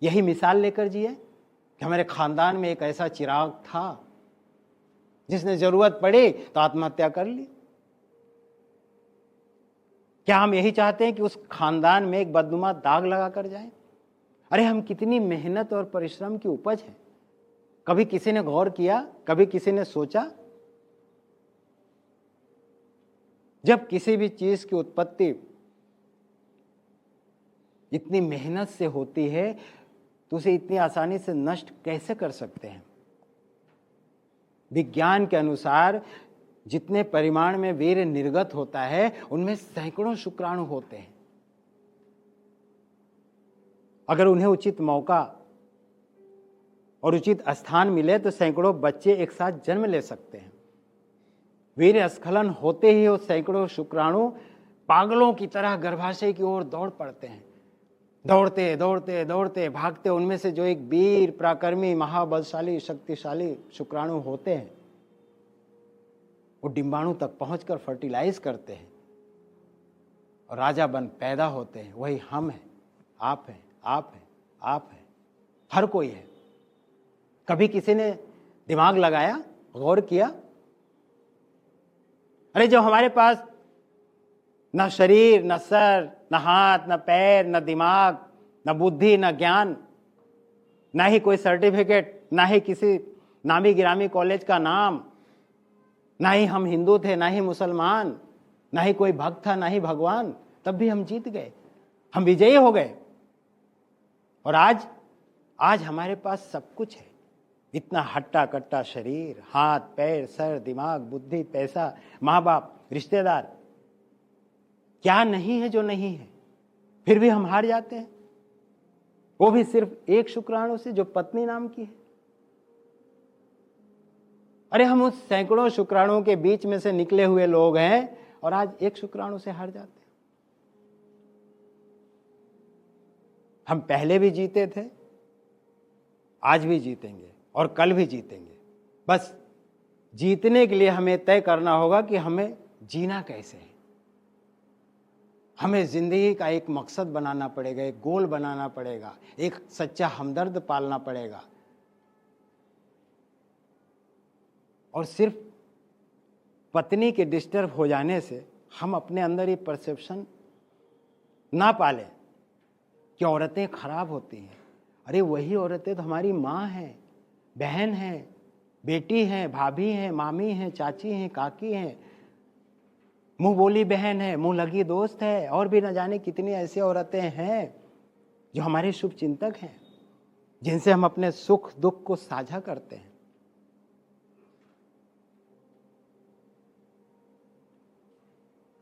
Speaker 1: यही मिसाल लेकर जिए कि हमारे खानदान में एक ऐसा चिराग था जिसने जरूरत पड़ी तो आत्महत्या कर ली। क्या हम यही चाहते हैं कि उस खानदान में एक बदनुमा दाग लगा कर जाए? अरे हम कितनी मेहनत और परिश्रम की उपज है। कभी किसी ने गौर किया? कभी किसी ने सोचा? जब किसी भी चीज की उत्पत्ति इतनी मेहनत से होती है तो उसे इतनी आसानी से नष्ट कैसे कर सकते हैं? विज्ञान के अनुसार जितने परिमाण में वीर्य निर्गत होता है उनमें सैकड़ों शुक्राणु होते हैं। अगर उन्हें उचित मौका और उचित स्थान मिले तो सैकड़ों बच्चे एक साथ जन्म ले सकते हैं। वीर्य स्खलन होते ही वो सैकड़ों शुक्राणु पागलों की तरह गर्भाशय की ओर दौड़ पड़ते हैं। दौड़ते दौड़ते दौड़ते भागते, उनमें से जो एक वीर, पराक्रमी, महाबलशाली, शक्तिशाली शुक्राणु होते हैं वो डिंबाणु तक पहुंचकर फर्टिलाइज करते हैं और राजा बन पैदा होते हैं। वही हम हैं, आप हैं, आप हैं, आप हैं, हर कोई है। कभी किसी ने दिमाग लगाया, गौर किया? अरे जो हमारे पास न शरीर, न सर, न हाथ, न पैर, न दिमाग, न बुद्धि, न ज्ञान, न ही कोई सर्टिफिकेट, न ही किसी नामी गिरामी कॉलेज का नाम, न ही हम हिंदू थे, न ही मुसलमान, न ही कोई भक्त था, न ही भगवान, तब भी हम जीत गए, हम विजयी हो गए। और आज हमारे पास सब कुछ है। इतना हट्टा कट्टा शरीर, हाथ, पैर, सर, दिमाग, बुद्धि, पैसा, माँ बाप, रिश्तेदार, क्या नहीं है जो नहीं है? फिर भी हम हार जाते हैं, वो भी सिर्फ एक शुक्राणु से जो पत्नी नाम की है। अरे हम उस सैकड़ों शुक्राणुओं के बीच में से निकले हुए लोग हैं और आज एक शुक्राणु से हार जाते हैं। हम पहले भी जीते थे, आज भी जीतेंगे और कल भी जीतेंगे। बस जीतने के लिए हमें तय करना होगा कि हमें जीना कैसे है। हमें जिंदगी का एक मकसद बनाना पड़ेगा, एक गोल बनाना पड़ेगा, एक सच्चा हमदर्द पालना पड़ेगा। और सिर्फ पत्नी के डिस्टर्ब हो जाने से हम अपने अंदर ये परसेप्शन ना पालें कि औरतें खराब होती हैं। अरे वही औरतें तो हमारी माँ हैं, बहन हैं, बेटी हैं, भाभी हैं, मामी हैं, चाची हैं, काकी हैं, मुंह बोली बहन है, मुंह लगी दोस्त है, और भी न जाने कितनी ऐसी औरतें हैं जो हमारे शुभ चिंतक हैं, जिनसे हम अपने सुख दुख को साझा करते हैं।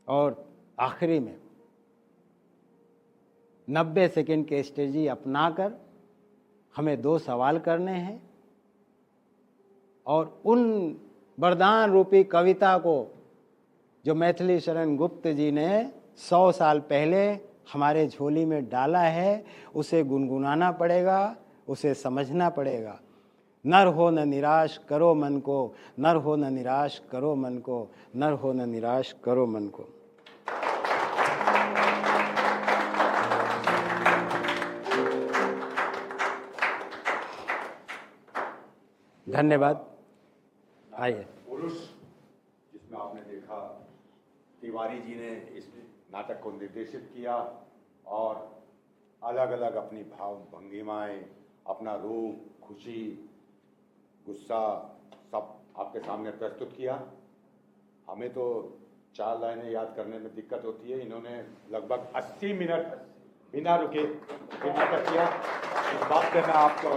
Speaker 1: और आखिरी में 90 सेकंड की स्ट्रेटजी अपनाकर हमें 2 सवाल करने हैं और उन वरदान रूपी कविता को जो मैथिली शरण गुप्त जी ने 100 साल पहले हमारे झोली में डाला है, उसे गुनगुनाना पड़ेगा, उसे समझना पड़ेगा। नर हो न निराश करो मन को, नर हो न निराश करो मन को, नर हो न निराश करो मन को। धन्यवाद। आइए।
Speaker 5: पुरुष जिसमें आपने देखा तिवारी जी ने इस नाटक को निर्देशित किया और अलग अलग अपनी भाव भंगिमाएं, अपना रूप, खुशी, गुस्सा सब आपके सामने प्रस्तुत किया। हमें तो 4 लाइनें याद करने में दिक्कत होती है, इन्होंने लगभग 80 मिनट बिना रुके नाटक किया। इस बात पे मैं आपको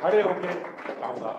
Speaker 5: खड़े होकर चाहूँगा।